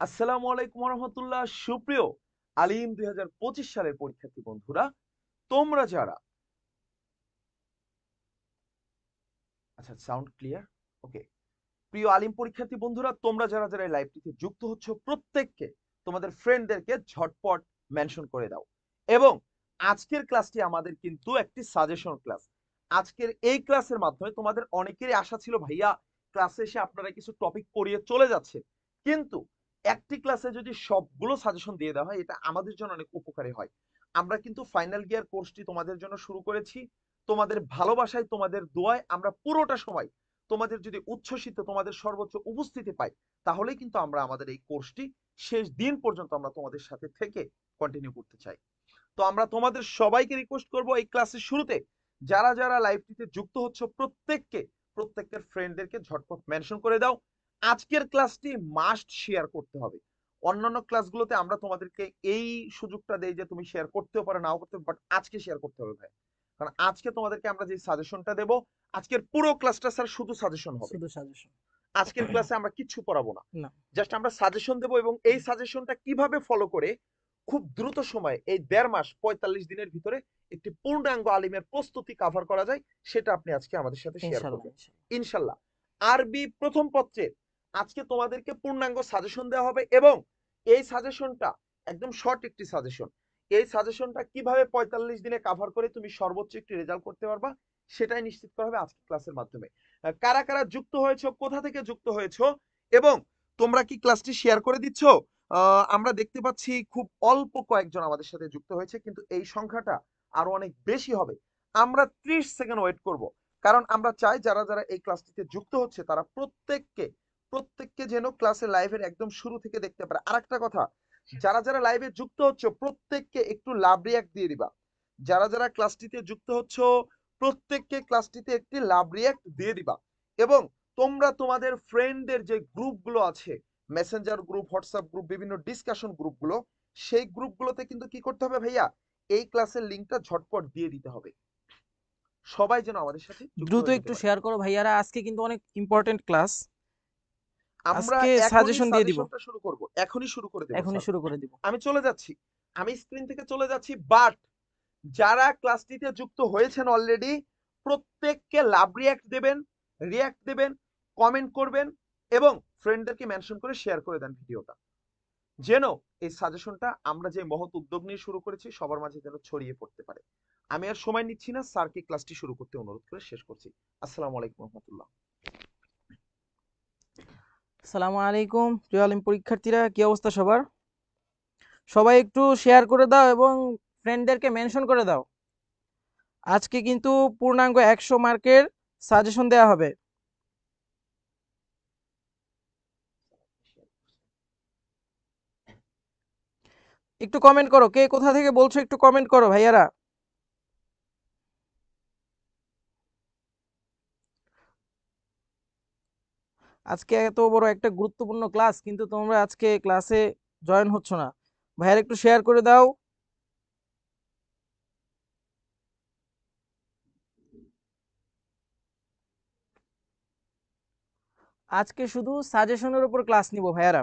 আসসালামু আলাইকুম রহমতুল্লাহ। সুপ্রিয় আলিম 2025 সালের পরীক্ষার্থী বন্ধুরা, তোমরা যারা আচ্ছা সাউন্ড ক্লিয়ার ওকে, প্রিয় আলিম পরীক্ষার্থী বন্ধুরা, তোমরা যারা যারা এই লাইভটিতে যুক্ত হচ্ছ প্রত্যেককে তোমাদের ফ্রেন্ডদেরকে ঝটপট মেনশন করে দাও। এবং আজকের ক্লাসটি আমাদের কিন্তু একটি সাজেশন ক্লাস। আজকের এই ক্লাসের মাধ্যমে তোমাদের অনেকেরই আশা ছিল ভাইয়া ক্লাসে এসে আপনারা কিছু টপিক পড়িয়ে চলে যাচ্ছে, কিন্তু একটি ক্লাসে যদি সবগুলো সাজেশন দিয়ে দেওয়া হয় এটা আমাদের জন্য অনেক উপকারী হয়। আমরা কিন্তু ফাইনাল গিয়ার কোর্সটি তোমাদের জন্য শুরু করেছি। তোমাদের ভালোবাসায়, তোমাদের দোয়ায় আমরা পুরোটা সময় তোমাদের যদি উচ্ছ্বসিত, তোমাদের সর্বোচ্চ উপস্থিতি পাই, তাহলেই কিন্তু আমরা আমাদের এই কোর্সটি শেষ দিন পর্যন্ত আমরা তোমাদের সাথে থেকে কন্টিনিউ করতে চাই। তো আমরা তোমাদের সবাইকে রিকোয়েস্ট করব এই ক্লাসের শুরুতে যারা যারা লাইভটিতে যুক্ত হচ্ছে প্রত্যেকের ফ্রেন্ডদেরকে ঝটপট মেনশন করে দাও। আজকের ক্লাসটি মাস্ট শেয়ার করতে হবে। অন্যান্য ক্লাসগুলোতে আমরা তোমাদেরকে এই সুযোগটা দেই যে তুমি শেয়ার করতেও পারো, নাও করতে, বাট আজকে শেয়ার করতে হবে ভাই। কারণ আজকে তোমাদেরকে আমরা যে সাজেশনটা দেব, আজকের পুরো ক্লাসটা স্যার শুধু সাজেশন হবে। শুধু সাজেশন আজকের ক্লাসে আমরা কিচ্ছু পড়াবো না, না। জাস্ট আমরা সাজেশন দেবো। এবং এই সাজেশনটা কিভাবে ফলো করে খুব দ্রুত সময়ে এই 1.5 মাস 45 দিনের ভিতরে একটি পূর্ণাঙ্গ আলিমের প্রস্তুতি কভার করা যায়, সেটা আপনি আজকে আমাদের সাথে শেয়ার ইনশাল্লাহ করবেন ইনশাল্লাহ। ইনশাল্লাহ। আরবি প্রথম পত্রের আজকে তোমাদেরকে পূর্ণাঙ্গ সাজেশন দেওয়া হবে, এবং এই সাজেশনটা একদম শর্ট একটি সাজেশন। এই সাজেশনটা কিভাবে 45 দিনে কভার করে তুমি সর্বোচ্চ একটি রেজাল্ট করতে পারবা, সেটাই নিশ্চিত করা হবে আজকের ক্লাসের মাধ্যমে। কারা কারা যুক্ত হয়েছো, কোথা থেকে যুক্ত হয়েছো, এবং তোমরা কি ক্লাসটি শেয়ার করে দিচ্ছ? আমরা দেখতে পাচ্ছি খুব অল্প কয়েকজন আমাদের সাথে যুক্ত হয়েছে, কিন্তু এই সংখ্যাটা আরো অনেক বেশি হবে। আমরা 30 সেকেন্ড ওয়েট করব, কারণ আমরা চাই যারা যারা এই ক্লাসটিতে যুক্ত হচ্ছে তারা প্রত্যেককে যেন ক্লাসের লাইভের একদম শুরু থেকে দেখতে পারে। আরেকটা কথা, যারা যারা লাইভে যুক্ত হচ্ছে প্রত্যেককে একটু লাভ রিয়াক্ট দিয়ে দিবা। যারা যারা ক্লাসটিতে যুক্ত হচ্ছ প্রত্যেককে ক্লাসটিতে একটি লাভ রিয়াক্ট দিয়ে দিবা। এবং তোমরা তোমাদের ফ্রেন্ডদের যে গ্রুপগুলো আছে, মেসেঞ্জার গ্রুপ, হোয়াটসঅ্যাপ গ্রুপ, বিভিন্ন ডিসকাশন গ্রুপগুলো, সেই গ্রুপগুলোতে কিন্তু কি করতে হবে ভাইয়া, এই ক্লাসের লিঙ্কটা ঝটপট দিয়ে দিতে হবে, সবাই যেন আমাদের সাথে যুক্ত দ্রুত হয়ে যেতে একটু পারে। শেয়ার করো ভাইয়ারা, আজকে কিন্তু অনেক ইম্পর্টেন্ট ক্লাস। আমরা আজকে এখনই সাজেশন দিয়ে দিব, সাজেশনটা শুরু করব, এখনই শুরু করে দেব এখনই স্যার। শুরু করে দিব। আমি চলে যাচ্ছি, আমি স্ক্রিন থেকে চলে যাচ্ছি, বাট যারা ক্লাসটিতে যুক্ত হয়েছেন অলরেডি প্রত্যেককে লাভ রিয়াক্ট দেবেন, কমেন্ট করবেন, এবং ফ্রেন্ডদেরকে মেনশন করে শেয়ার করে দেন ভিডিওটা, যেন এই সাজেশনটা আমরা যে মহৎ উদ্যোগ নিয়ে শুরু করেছি সবার মাঝে যেন ছড়িয়ে পড়তে পারে। আমি আর সময় নিচ্ছি না, স্যারকে ক্লাসটি শুরু করতে অনুরোধ করে শেষ করছি। আসসালামু আলাইকুম রহমতুল্লাহ। আসসালামু আলাইকুম প্রিয় আলিম পরীক্ষার্থীরা, কি অবস্থা সবার? সবাই একটু শেয়ার করে দাও এবং ফ্রেন্ডদেরকে মেনশন করে দাও। আজকে কিন্তু পূর্ণাঙ্গ 100 মার্কের সাজেশন দেওয়া হবে। একটু কমেন্ট করো, কে কোথা থেকে বলছো একটু কমেন্ট করো ভাইয়ারা। আজকে এত বড় একটা গুরুত্বপূর্ণ ক্লাস, কিন্তু তোমরা আজকে ক্লাসে জয়েন হচ্ছ না। ভাইয়ারা একটু শেয়ার করে দাও। আজকে শুধু সাজেশনের উপর ক্লাস নিব ভাইয়ারা।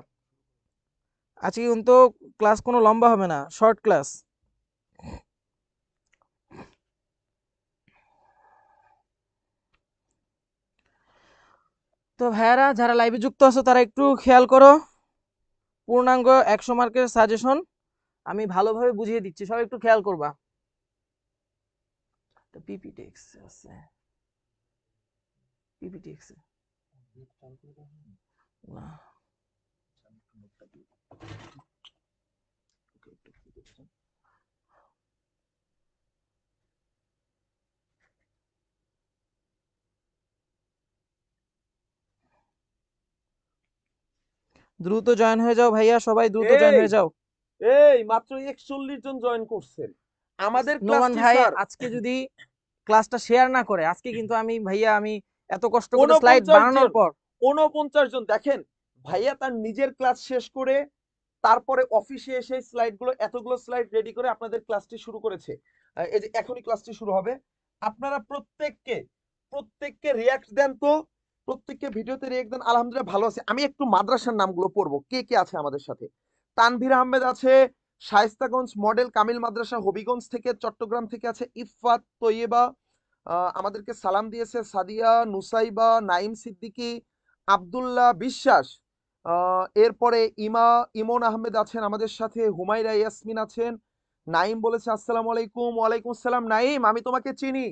আজকে কিন্তু ক্লাস কোনো লম্বা হবে না, শর্ট ক্লাস। তো ভাইয়ারা যারা লাইভে যুক্ত আছো তারা একটু খেয়াল করো, পূর্ণাঙ্গ 100 মার্কের সাজেশন আমি ভালোভাবে বুঝিয়ে দিচ্ছি, সবাই একটু খেয়াল করবা। পিপিটেক্স আছে, পিপিটেক্স না। দ্রুত জয়েন হয়ে যাও ভাইয়া, সবাই দ্রুত জয়েন এই হয়ে যাও। এই মাত্র 41 জন জয়েন করছেন আমাদের নোমান ক্লাসটি ভাই স্যার। আজকে যদি ক্লাসটা শেয়ার না করে, আজকে কিন্তু আমি এত কষ্ট করে স্লাইড 49 বানানোর জন, পর 49 জন দেখেন। ভাইয়া তার নিজের ক্লাস শেষ করে তারপরে অফিসে এসে এতগুলো স্লাইড রেডি করে আপনাদের ক্লাসটি শুরু করেছে। এই যে এখনই ক্লাসটি শুরু হবে, আপনারা প্রত্যেককে রিয়াক্ট দেন তো, প্রত্যেককে ভিডিওতে রিয়েক্ট দেন। আলহামদুলিল্লাহ ভালো আছি। আমি একটু মাদ্রাসার নামগুলো পড়বো, কে কে আছে আমাদের সাথে। তানভীর আহমেদ আছে শায়েস্তাগঞ্জ মডেল কামিল মাদ্রাসা হবিগঞ্জ থেকে, চট্টগ্রাম থেকে আছে ইফফাত তৈয়বা, আমাদেরকে সালাম দিয়েছে সাদিয়া, নুসাইবা, নাইম সিদ্দিকী, আব্দুল্লাহ বিশ্বাস, এরপরে ইমন আহমেদ আছেন আমাদের সাথে, হুমায়রা ইয়াসমিন আছেন, নাইম বলেছে আসসালামু আলাইকুম। ওয়ালাইকুম আসসালাম। নাইম, আমি তোমাকে চিনি,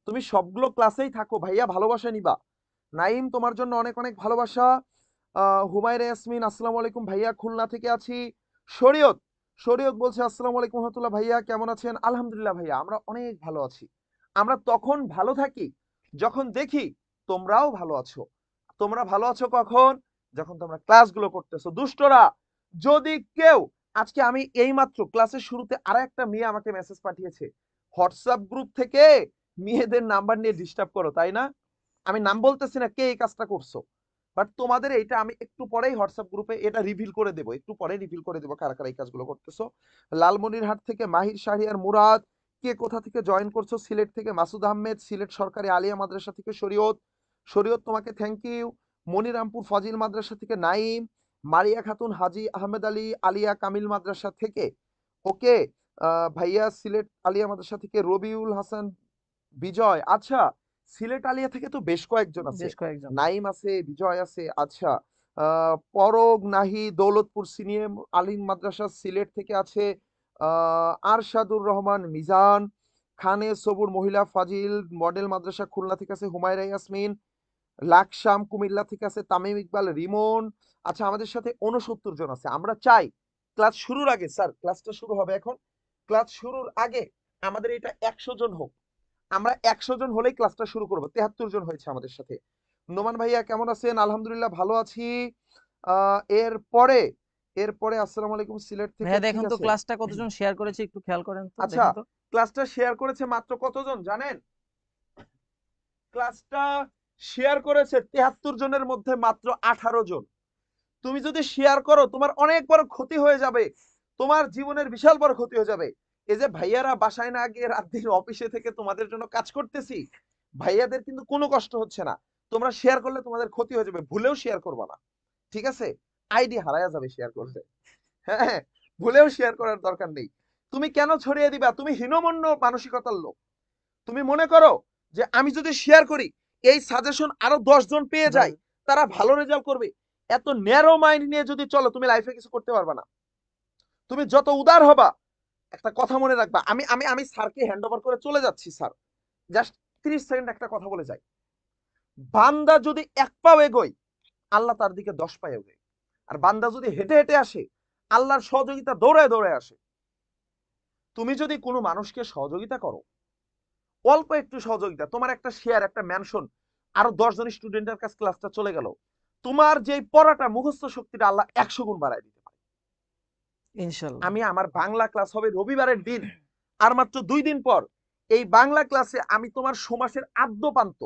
তুমি সবগুলো ক্লাসেই থাকো ভাইয়া, ভালোবাসা নিবা। নাইম, তোমার জন্য অনেক অনেক ভালোবাসা। হুমায়রা ইয়াসমিন আসসালামু আলাইকুম ভাইয়া, খুলনা থেকে আছি। শরীয়ত শরীয়ত বলছে আসসালামু আলাইকুম রহমতুল্লাহ ভাইয়া, কেমন আছেন? আলহামদুলিল্লাহ ভাইয়া, আমরা অনেক ভালো আছি। আমরা তখন ভালো থাকি যখন দেখি তোমরাও ভালো আছো। তোমরা ভালো আছো কখন? যখন তোমরা ক্লাসগুলো করতেছো। দুষ্টরা, যদি কেউ, আজকে আমি এইমাত্র ক্লাসের শুরুতে আর একটা মেয়ে আমাকে মেসেজ পাঠিয়েছে, হোয়াটসঅ্যাপ গ্রুপ থেকে মেয়েদের নাম্বার নিয়ে ডিস্টার্ব করো, তাই না? আমি নাম বলতেছি না কে এই কাজটা করছো, বাট তোমাদের এইটা আমি একটু পরেই হোয়াটসঅ্যাপ গ্রুপে এটা রিভিল করে দেবো, একটু পরে রিভিল করে দেবো কারা কারা এই কাজগুলো করতেছো। লালমনিরহাট থেকে মাহির শাহরিয়ার মুরাদ, কে কোথা থেকে জয়েন করছো? সিলেট থেকে মাসুদ আহমেদ, সিলেট সরকারি আলিয়া মাদ্রাসা থেকে শরীয়ত, শরীয়ত তোমাকে থ্যাংক ইউ। মনিরামপুর ফাজিল মাদ্রাসা থেকে নাইম, মারিয়া খাতুন হাজি আহমেদ আলী আলিয়া কামিল মাদ্রাসা থেকে, ওকে। ভাইয়া সিলেট আলিয়া মাদ্রাসা থেকে রবিউল হাসান বিজয়, আচ্ছা সিলেট আলিয়া থেকে তো বেশ কয়েকজন আছে, বেশ কয়েকজন। নাইম আছে, বিজয় আছে, আচ্ছা। পরগ নাহি দৌলতপুর সিনিয়র আলিম মাদ্রাসা সিলেট থেকে আছে, আরশাদুর রহমান মিজান, খানে সবুর মহিলা ফাজিল মডেল মাদ্রাসা খুলনা থেকে আছে হুমায়রা ইয়াসমিন, লাকসাম কুমিল্লা থেকে আছে তামিম ইকবাল রিমন। আচ্ছা, আমাদের সাথে 69 জন আছে। আমরা চাই ক্লাস শুরুর আগে, স্যার ক্লাসটা শুরু হবে এখন, ক্লাস শুরুর আগে আমাদের এটা 100 জন হোক। আমরা 100 জন হলেই ক্লাসটা শুরু করব। 73 জন হয়েছে আমাদের সাথে। নোমান ভাইয়া কেমন আছেন? আলহামদুলিল্লাহ ভালো আছি। এরপরে এরপরে আসসালামু আলাইকুম সিলেট থেকে, ভাইয়া ঠিক দেখুন তো আছে। ক্লাসটা কতজন শেয়ার করেছে, একটু খেয়াল করেন তো, আচ্ছা, দেখুন তো। ক্লাসটা শেয়ার করেছে মাত্র কতজন জানেন? ক্লাসটা শেয়ার করেছে 73 জনের মধ্যে মাত্র 18 জন। তুমি যদি শেয়ার করো তোমার অনেক বড় ক্ষতি হয়ে যাবে, তোমার জীবনের বিশাল বড় ক্ষতি হয়ে যাবে। এই যে ভাইয়ারা বাসায় না গিয়ে রাত দিন অফিসে থেকে তোমাদের জন্য কাজ করতেছি, ভাইয়াদের কিন্তু কোনো কষ্ট হচ্ছে না। তোমরা শেয়ার করলে তোমাদের ক্ষতি হয়ে যাবে, ভুলেও শেয়ার করবা না, ঠিক আছে? আইডি হারায়া যাবে শেয়ার করলে। হ্যাঁ হ্যাঁ, ভুলেও শেয়ার করার দরকার নেই। তুমি কেন ছড়িয়ে দিবা? তুমি হীনমন্য মানসিকতার লোক। তুমি মনে করো যে আমি যদি শেয়ার করি এই সাজেশন আরো 10 জন পেয়ে যায়, তারা ভালো রেজাল্ট করবে, এত ন্যারো মাইন্ড নিয়ে যদি চলো তুমি লাইফে কিছু করতে পারবে না। তুমি যত উদার হবা, একটা কথা মনে রাখবা, আমি আমি আমি স্যারকে হ্যান্ড ওভার করে চলে যাচ্ছি। স্যার জাস্ট 30 সেকেন্ড একটা কথা বলে যাই। বান্দা যদি 1 পাও এগোয়, আল্লাহ তার দিকে 10 পা এগোয়। আর বান্দা যদি হেঁটে হেঁটে আসে, আল্লাহর সহযোগিতা দৌড়ায় দৌড়ায় আসে। তুমি যদি কোনো মানুষকে সহযোগিতা করো, অল্প একটু সহযোগিতা, তোমার একটা শেয়ার, একটা মেনশন, আরো 10 জন স্টুডেন্টের কাছে ক্লাসটা চলে গেল, তোমার যে পড়াটা মুখস্থ শক্তিটা আল্লাহ 100 গুণ বাড়ায় দিতে পারে। ইনশাল্লাহ। আমি আমার বাংলা ক্লাস হবে রবিবারের দিন, আর মাত্র 2 দিন পর এই বাংলা ক্লাসে আমি তোমার সমাসের আদ্য পান্ত,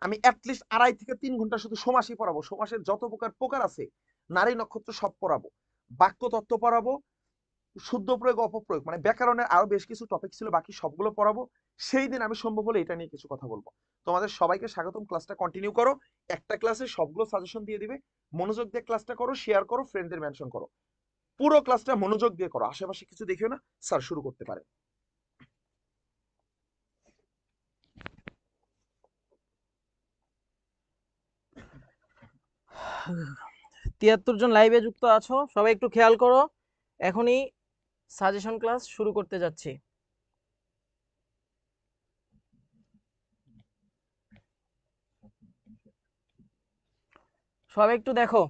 আমি অ্যাটলিস্ট 2.5 থেকে 3 ঘন্টা শুধু সমাসই পড়াবো। সমাসের যত প্রকার আছে, নারী নক্ষত্র সব পড়াবো, বাক্য তত্ত্ব পড়াবো, শুদ্ধ প্রয়োগ অপপ্রয়োগ মানে ব্যাকরণের আরো বেশ কিছু টপিক ছিল, বাকি সবগুলো পড়াবো। সেই দিন আমি সম্ভব হলে এটা নিয়ে কিছু কথা বলবো। তোমাদের সবাইকে স্বাগতম, ক্লাসটা কন্টিনিউ করো। একটা ক্লাসে সবগুলো সাজেশন দিয়ে দিবে, মনোযোগ দিয়ে ক্লাসটা করো, শেয়ার করো, ফ্রেন্ডদের মেনশন করো, পুরো ক্লাসটা মনোযোগ দিয়ে করো, আশেপাশে কিছু দেখিও না। স্যার শুরু করতে পারে। 73 জন লাইভে যুক্ত আছো, সবাই একটু খেয়াল করো, এখনই সাজেশন ক্লাস শুরু করতে যাচ্ছি। সবাই একটু দেখো।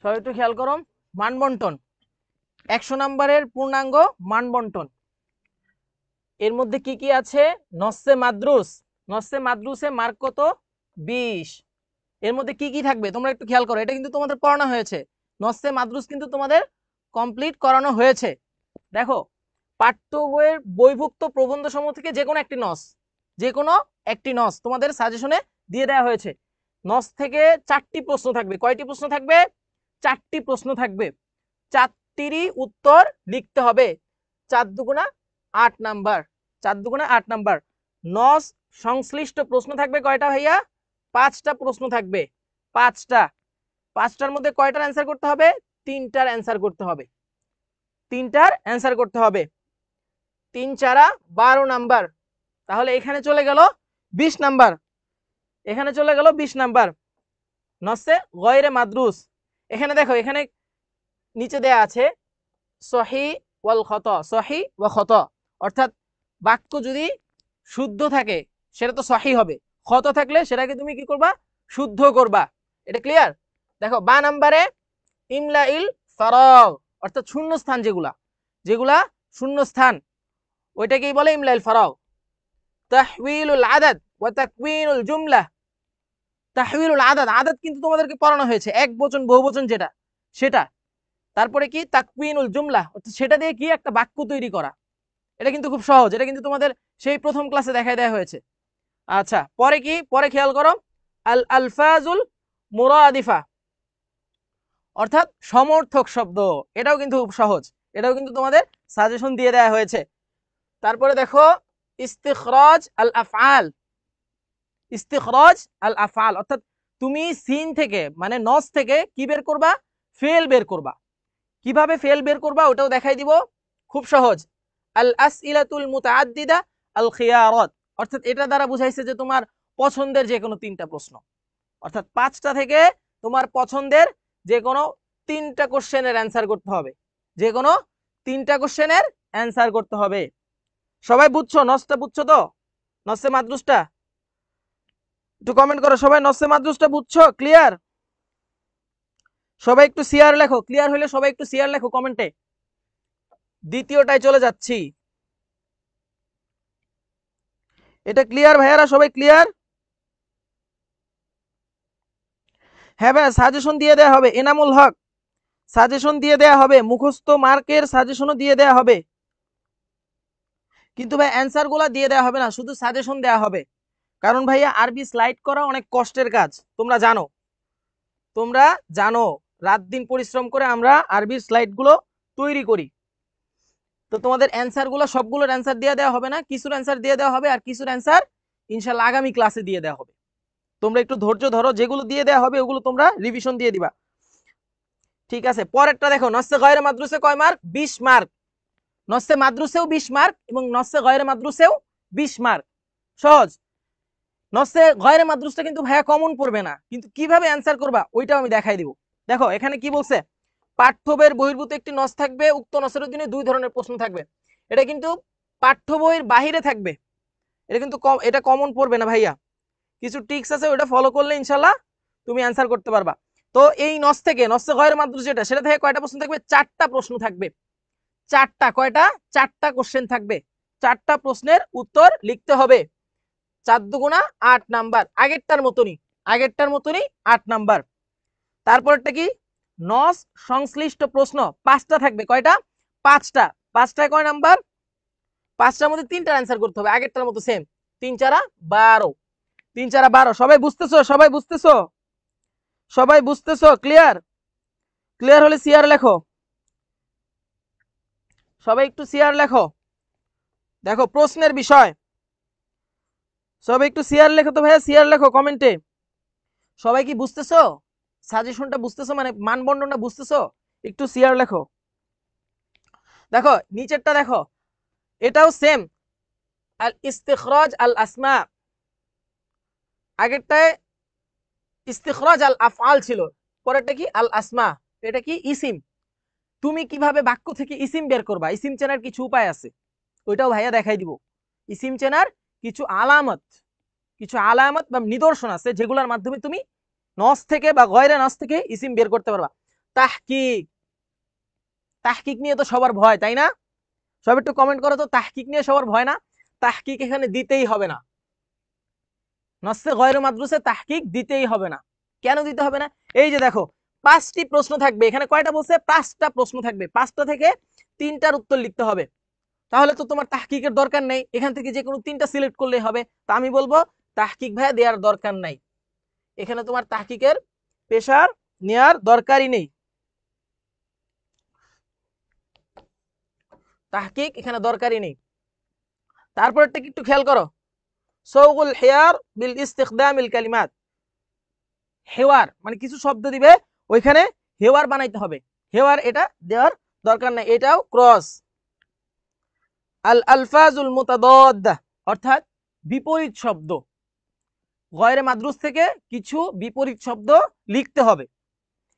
সবাই একটু খেয়াল করো। মান বন্টন, 100 নম্বরের পূর্ণাঙ্গ মান বন্টন। এর মধ্যে কি কি আছে? নসে মাদ্রুস, নসে মাদ্রুসে মার্ক কত? 20। এর মধ্যে কি কি থাকবে তোমরা একটু খেয়াল করো, এটা কিন্তু তোমাদের পড়ানো হয়েছে। নসে মাদ্রুস কিন্তু তোমাদের কমপ্লিট করানো হয়েছে। দেখো, পাঠ্য বইয়ের বইভুক্ত প্রবন্ধ সমূহ থেকে যে কোনো একটি নস, যে কোনো একটি নস তোমাদের সাজেশনে দিয়ে দেওয়া হয়েছে। নস থেকে 4টি প্রশ্ন থাকবে। কয়টি প্রশ্ন থাকবে? 4টি প্রশ্ন থাকবে। 4টিরই উত্তর লিখতে হবে। 4 দুগুণা 8 নাম্বার, 4 দুগুণা 8 নাম্বার। নস সংশ্লিষ্ট প্রশ্ন থাকবে কয়টা ভাইয়া? 5টা প্রশ্ন থাকবে, 5টা। 5টার মধ্যে কয়টার অ্যান্সার করতে হবে? 3টার অ্যান্সার করতে হবে, 3টার অ্যান্সার করতে হবে। 3 4 12 নাম্বার। তাহলে এখানে চলে গেল 20 নাম্বার, এখানে চলে গেল 20 নাম্বার। নসে গয়রে মাদ্রুস, এখানে দেখো, এখানে নিচে দেয়া আছে সহি ওয়াল খত, সহি ওয়া খত, অর্থাৎ বাক্য যদি শুদ্ধ থাকে সেটা তো সহি হবে, খত থাকলে সেটাকে তুমি কি করবা? শুদ্ধ করবা। এটা ক্লিয়ার? দেখো বা নাম্বারে ইমলা ইল ফারাগ, অর্থাৎ শূন্য স্থান, যেগুলা শূন্য স্থান, ওইটাকেই বলে ইমলা ইল ফারাগ। তাহউইলুল আদাদ ওয়া তাকওয়িনুল জুমলা। তাহউইলুল আদাদ, আদাদ কিন্তু তোমাদেরকে পড়ানো হয়েছে, এক বচন বহুবচন যেটা, সেটা। তারপরে কি? তাকওয়িনুল জুমলা, অর্থাৎ সেটা দিয়ে কি একটা বাক্য তৈরি করা। এটা কিন্তু খুব সহজ, এটা কিন্তু তোমাদের সেই প্রথম ক্লাসে দেখায় দেওয়া হয়েছে। আচ্ছা, পরে কি? পরে খেয়াল করো, আল আলফাজুল মুরাদিফা, অর্থাৎ সমর্থক শব্দ। এটাও কিন্তু খুব সহজ, এটাও কিন্তু তোমাদের সাজেশন দিয়ে দেওয়া হয়েছে। তারপরে দেখো ইস্তিখরাজ আল আফআল, ইস্তিখরাজ আল আফআল, অর্থাৎ তুমি সিন থেকে মানে নস থেকে কি বের করবা? ফেল বের করবা। কিভাবে ফেল বের করবা ওটাও দেখাই দিব, খুব সহজ। আল আসইলাতুল মুতাআদ্দিদা আল খিয়ারাত, অর্থাৎ এটা দ্বারা বুঝাইছে যে তোমার পছন্দের যে কোনো 3টা প্রশ্ন, অর্থাৎ 5টা থেকে তোমার পছন্দের যে কোনো 3টা কোশ্চেনের অ্যান্সার করতে হবে, যে কোনো 3টা কোশ্চেনের অ্যান্সার করতে হবে। সবাই বুঝছো? নসটা বুঝছো তো? নসে মাদ্রুসটা একটু কমেন্ট করো, সবাই নসে মাদ্রুসটা বুঝছো? ক্লিয়ার? সবাই একটু সিআর লেখো, ক্লিয়ার হলে সবাই একটু সিআর লেখো কমেন্টে। দ্বিতীয়টায় চলে যাচ্ছি। এটা ক্লিয়ার ভাইয়ারা? সবাই ক্লিয়ার? হ্যাঁ ভাই, সাজেশন দিয়ে দেওয়া হবে। এনামুল হক, সাজেশন দিয়ে দেওয়া হবে, মুখস্থ মার্কের সাজেশনও দিয়ে দেওয়া হবে, কিন্তু ভাই অ্যান্সার গুলা দিয়ে দেওয়া হবে না, শুধু সাজেশন দেওয়া হবে। কারণ ভাইয়া আরবি স্লাইড করা অনেক কষ্টের কাজ, তোমরা জানো, তোমরা জানো রাত দিন পরিশ্রম করে আমরা আরবির স্লাইড গুলো তৈরি করি। তো তোমাদের অ্যান্সার গুলো সবগুলোর অ্যান্সার দিয়ে দেওয়া হবে না, কিছুর অ্যান্সার দিয়ে দেওয়া হবে, আর কিছুর অ্যান্সার ইনশাল্লাহ আগামী ক্লাসে দিয়ে দেওয়া হবে। তোমরা একটু ধৈর্য ধরো, যেগুলো দিয়ে দেওয়া হবে ওগুলো তোমরা রিভিশন দিয়ে দিবা। ঠিক আছে, পরেরটা দেখো, নসে গয়রে মাদ্রুসে কয় মার্ক? 20 মার্ক। নসে মাদ্রুসেও 20 মার্ক এবং নসে গয়রে মাদ্রুসেও 20 মার্ক। সহজ। নসে গয়রে মাদ্রুসটা কিন্তু ভাইয়া কমন পড়বে না, কিন্তু কিভাবে অ্যান্সার করবা ওইটাও আমি দেখাই দিব। দেখো এখানে কি বলছে, পাঠ্য বইয়ের বহির্ভূত একটি নস থাকবে, উক্ত নসের অধীনে 2 ধরনের প্রশ্ন থাকবে। এটা কিন্তু পাঠ্য বইয়ের বাহিরে থাকবে, এটা কিন্তু এটা কমন পড়বে না ভাইয়া, কিছু ট্রিক্স আছে, ওটা ফলো করলে ইনশাল্লাহ তুমি অ্যান্সার করতে পারবা। তো এই নস থেকে, নসে গয়রে মাদ্রুস যেটা, সেটা থেকে কয়টা প্রশ্ন থাকবে? 4টা প্রশ্ন থাকবে। 4টা, কয়টা? 4টা কোশ্চেন থাকবে, 4টা প্রশ্নের উত্তর লিখতে হবে। 4 দুগুণা 8 নাম্বার, আগেরটার মতনই, আগেরটার মতনই 8 নাম্বার। তারপরটা কি? নস সংশ্লিষ্ট প্রশ্ন 5টা থাকবে, কয়টা? 5টা। 5টায় কয় নাম্বার? 5টার মধ্যে 3টার অ্যান্সার করতে হবে, আগেরটার মতো সেম। 3 4 12, 3 4 12। সবাই বুঝতেছো? সবাই বুঝতেছো? সবাই বুঝতেছো? ক্লিয়ার? ক্লিয়ার হলে সিআর লেখো, সবাই একটু সিআর লেখো। দেখো প্রশ্নের বিষয়, সবাই একটু সিআর লেখো তো ভাইয়া, সিআর লেখো কমেন্টে। সবাই কি বুঝতেছো? সাজেশনটা বুঝতেছো, মানে মানবন্ধনটা বুঝতেছো? একটু সিআর লেখো। দেখো নিচেরটা দেখো, এটাও সেম, আল ইস্তিখরাজ আল আসমা। আগেরটায় ইস্তিখরাজ আল আফআল ছিল, পরেরটা কি? আল আসমা। এটা কি? ইসিম। তুমি কিভাবে বাক্য থেকে ইসিম বের করবা, ইসিম চেনার কিছু উপায় আছে, ওইটাও ভাইয়া দেখাই দিব। ইসিম চেনার কিছু আলামত, কিছু আলামত বা নিদর্শন আছে, যেগুলোর মাধ্যমে তুমি নস থেকে বা গয়রে নস থেকে ইসিম বের করতে পারবা। তাহকিক, তাহকিক নিয়ে তো সবার ভয়, তাই না? সব একটু কমেন্ট করো তো, তাহকিক নিয়ে সবার ভয় না? তাহকিক এখানে দিতেই হবে না, নসে গয়রে মাদ্রুসে তাহকিক দিতেই হবে না। কেন দিতে হবে না? এই যে দেখো 5টি প্রশ্ন থাকবে, এখানে কয়টা বলছে? 5টা প্রশ্ন থাকবে, 5টা থেকে 3টার উত্তর লিখতে হবে। তাহলে তো তোমার তাহকিকের দরকার নেই, এখান থেকে যে কোনো 3টা সিলেক্ট করলেই হবে। তা আমি বলবো তাহকিক ভাইয়া দেওয়ার দরকার নাই, এখানে তোমার তাহকিকের প্রেসার নেওয়ার দরকারই নেই। তাহকিক এখানে দরকারই নেই। তারপরটা একটু খেয়াল করো, সৌগুল হেয়ার বিল ইস্তিখদামিল কালিমাত। হেওয়ার মানে কিছু শব্দ দিবে, ওইখানে হেওয়ার বানাইতে হবে। হেওয়ার এটা দেওয়ার দরকার নাই, এটাও ক্রস। আল আলফাজুল মুতাদাদ্দা অর্থাৎ বিপরীত শব্দ। গয়রে মাদ্রুস থেকে কিছু বিপরীত শব্দ লিখতে হবে।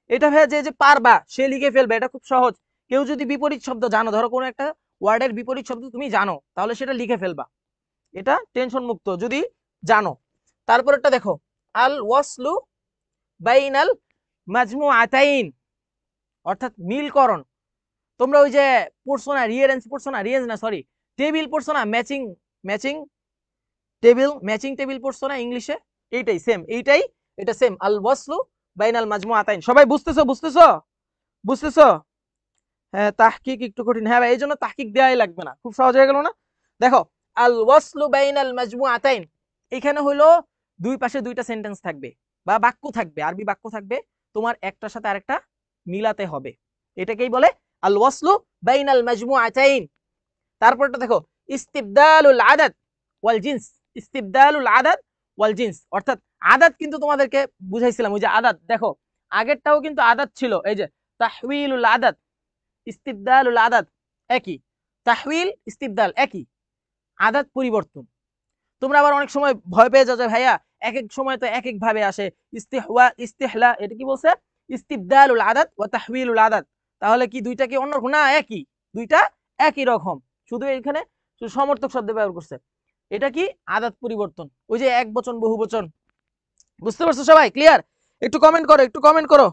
এটা ভাইয়া যে যে পারবা সে লিখে ফেলবে, এটা খুব সহজ। কেউ যদি বিপরীত শব্দ জানো, ধরো কোনো একটা ওয়ার্ডের বিপরীত শব্দ তুমি জানো, তাহলে সেটা লিখে ফেলবা, এটা টেনশন মুক্ত যদি জানো। তারপরটা দেখো, আল ওয়াসলু বাইনাল মাজমুআতাইন অর্থাৎ মিলকরণ। তোমরা ওই যে পড়ছো না, রিয়ারেঞ্জ পড়ছো না, রিয়ারেঞ্জ না সরি, টেবিল পড়ছো না, matching matching table, matching table পড়ছো না ইংলিশে, এইটাই সেম, এইটাই এটা সেম। আল ওয়াসলু বাইনাল মাজমুআতাইন। সবাই বুঝতেছো বুঝতেছো বুঝতেছো? হ্যাঁ, তাহকিক একটু কঠিন, হ্যাঁ ভাই, এই জন্য তাহকিক দেওয়াই লাগবে না, খুব সহজ হয়ে গেল না। দেখো, আল ওয়াসলু বাইনাল মাজমুআতাইন, এখানে হলো দুই পাশে দুইটা সেন্টেন্স থাকবে বা বাক্য থাকবে, আরবি বাক্য থাকবে, তোমার একটার সাথে আরেকটা মিলাতে হবে, এটাকেই বলে আল ওয়াসলু বাইনাল মাজমুআতাইন। তারপরটা দেখো, ইস্তিবদালুল আদাদ ওয়াল জিন্স। ইস্তিবদালুল আদাদ ওয়াল জিন্স অর্থাৎ আদাদ কিন্তু তোমাদেরকে বুঝাইছিলাম, ওই যে আদাদ, দেখো আগেরটাও কিন্তু আদাদ ছিল, এই যে তাহউইলুল আদাদ, ইস্তিবদালুল আদাদ একই, তাহউইল ইস্তিবদাল একই, আদাদ পরিবর্তন। তোমরা আবার অনেক সময় ভয় পেয়ে যাও যে ভাইয়া এক এক সময় তো এক এক ভাবে আসে, ইস্তিহওয়া ইস্তিহলা, এটা কি বলছে? ইস্তিবদালুল আদাদ ওয়া তাহউইলুল আদাদ। তাহলে কি দুইটা কি অন্যরকম? না, একই, দুইটা একই রকম, শুধু এখানে শুধু সমর্থক শব্দ ব্যবহার করছে। এটা কি? আদাদ পরিবর্তন, ওই যে এক বচন বহু বচন। বুঝতে পারছো সবাই? ক্লিয়ার? একটু কমেন্ট করো, একটু কমেন্ট করো,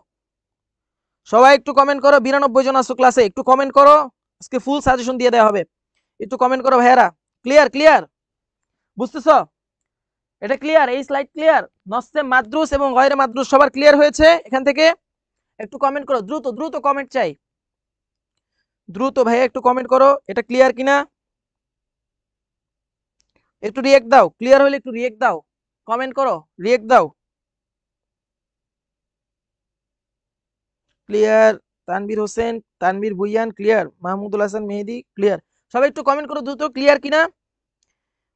সবাই একটু কমেন্ট করো। 92 জন আছো ক্লাসে, একটু কমেন্ট করো, আজকে ফুল সাজেশন দিয়ে দেওয়া হবে, একটু কমেন্ট করো ভাইয়ারা। Clear clear? বুঝতেছো? এটা ক্লিয়ার? এই স্লাইড ক্লিয়ার? নসে মাদ্রুস এবং গয়রে মাদ্রুস সবার ক্লিয়ার হয়েছে? এখান থেকে একটু কমেন্ট করো, দ্রুত দ্রুত কমেন্ট চাই, দ্রুত ভাইয়া একটু কমেন্ট করো, এটা ক্লিয়ার কিনা। একটু রিয়েক্ট দাও, ক্লিয়ার হলে একটু রিয়েক্ট দাও, কমেন্ট করো, রিয়েক্ট দাও। ক্লিয়ার? তানভীর হোসেন, তানভীর ভুইয়ান ক্লিয়ার, মাহমুদুল হাসান মেহেদি ক্লিয়ার। সবাই একটু কমেন্ট করো দ্রুত, ক্লিয়ার কিনা,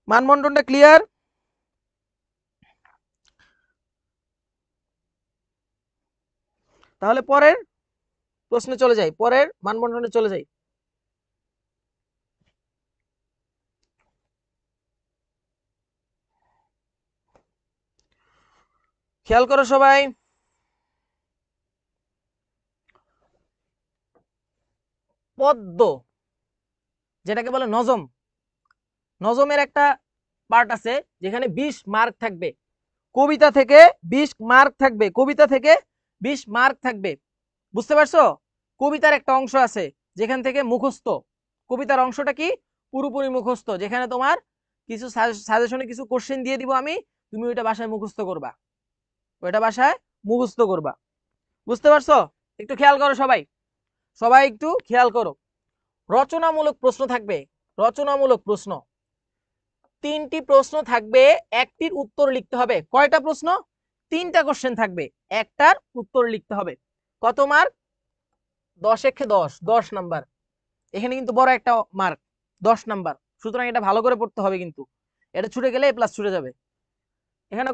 মানবন্টনটা ক্লিয়ার। তাহলে পরের প্রশ্নে চলে যাই, পরের মানবন্টনে চলে যাই। খেয়াল করো সবাই, পদ্য যেটাকে বলে নজম, নজমের একটা পার্ট আছে যেখানে 20 মার্ক থাকবে, কবিতা থেকে 20 মার্ক থাকবে, কবিতা থেকে 20 মার্ক থাকবে। বুঝতে পারছো? কবিতার একটা অংশ আছে যেখান থেকে মুখস্থ, কবিতার অংশটা কি পুরোপুরি মুখস্থ, যেখানে তোমার কিছু সাজেশনে কিছু কোশ্চেন দিয়ে দিব আমি, তুমি ওইটা বাসায় মুখস্থ করবা, ওইটা বাসায় মুখস্থ করবা। বুঝতে পারছো? একটু খেয়াল করো সবাই, সবাই একটু খেয়াল করো। রচনামূলক প্রশ্ন থাকবে, রচনামূলক প্রশ্ন 3টি প্রশ্ন থাকবে, একটির উত্তর লিখতে হবে। কয়টা প্রশ্ন? 3টা কোশ্চেন থাকবে, একটার উত্তর লিখতে হবে। কত মার্ক? 10 নাম্বার। এখানে কিন্তু বড় একটা মার্ক, 10 নাম্বার, সুতরাং এটা ভালো করে পড়তে হবে, কিন্তু এটা ছুটে গেলে প্লাস ছুটে যাবে। এখানে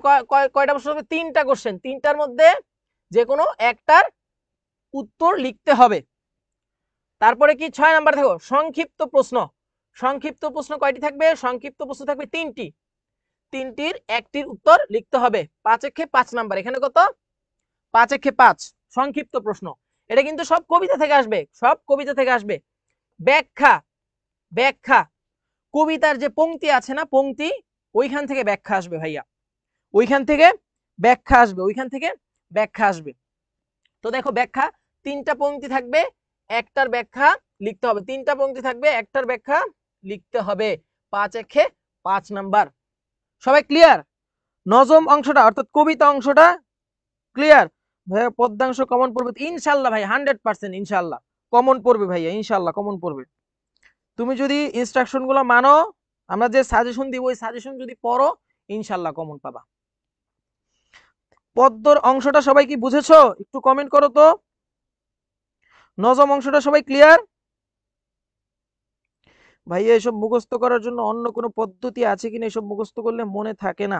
কয়টা প্রশ্ন হবে? 3টা কোশ্চেন, 3টার মধ্যে যে কোনো একটার উত্তর লিখতে হবে। তারপরে কি 6 নাম্বার দেখো, সংক্ষিপ্ত প্রশ্ন। সংক্ষিপ্ত প্রশ্ন কয়টি থাকবে? সংক্ষিপ্ত প্রশ্ন থাকবে 3টি, 3টির একটির উত্তর লিখতে হবে। 5 একে 5 নাম্বার, এখানে কত? 5 একে 5 সংক্ষিপ্ত প্রশ্ন। এটা কিন্তু সব কবিতা থেকে আসবে, সব কবিতা থেকে আসবে। ব্যাখ্যা, ব্যাখ্যা কবিতার যে পংক্তি আছে না, পংক্তি, ওইখান থেকে ব্যাখ্যা আসবে ভাইয়া, ওইখান থেকে ব্যাখ্যা আসবে, ওইখান থেকে ব্যাখ্যা আসবে। তো দেখো, ব্যাখ্যা 3টা পংক্তি থাকবে, একটার ব্যাখ্যা লিখতে হবে, 3টা পংক্তি থাকবে, একটার ব্যাখ্যা লিখতে হবে। 5 একে 5 নাম্বার। সবাই ক্লিয়ার? নজম অংশটা অর্থাৎ কবিতা অংশটা ক্লিয়ার? ভাইয়া পদ্যাংশ কমন পড়বে ইনশাল্লাহ ভাই, 100% ইনশাল্লাহ কমন পড়বে ভাইয়া, ইনশাল্লাহ কমন পড়বে। তুমি যদি ইনস্ট্রাকশন গুলো মানো, আমরা যে সাজেশন দিব ওই সাজেশন যদি পড়ো, ইনশাল্লাহ কমন পাবা। পদ্যর অংশটা সবাই কি বুঝেছো? একটু কমেন্ট করো তো। নজম অংশটা সবাই ক্লিয়ার? ভাইয়া এসব মুখস্থ করার জন্য অন্য কোনো পদ্ধতি আছে কিনা? এসব মুখস্থ করলে মনে থাকে না।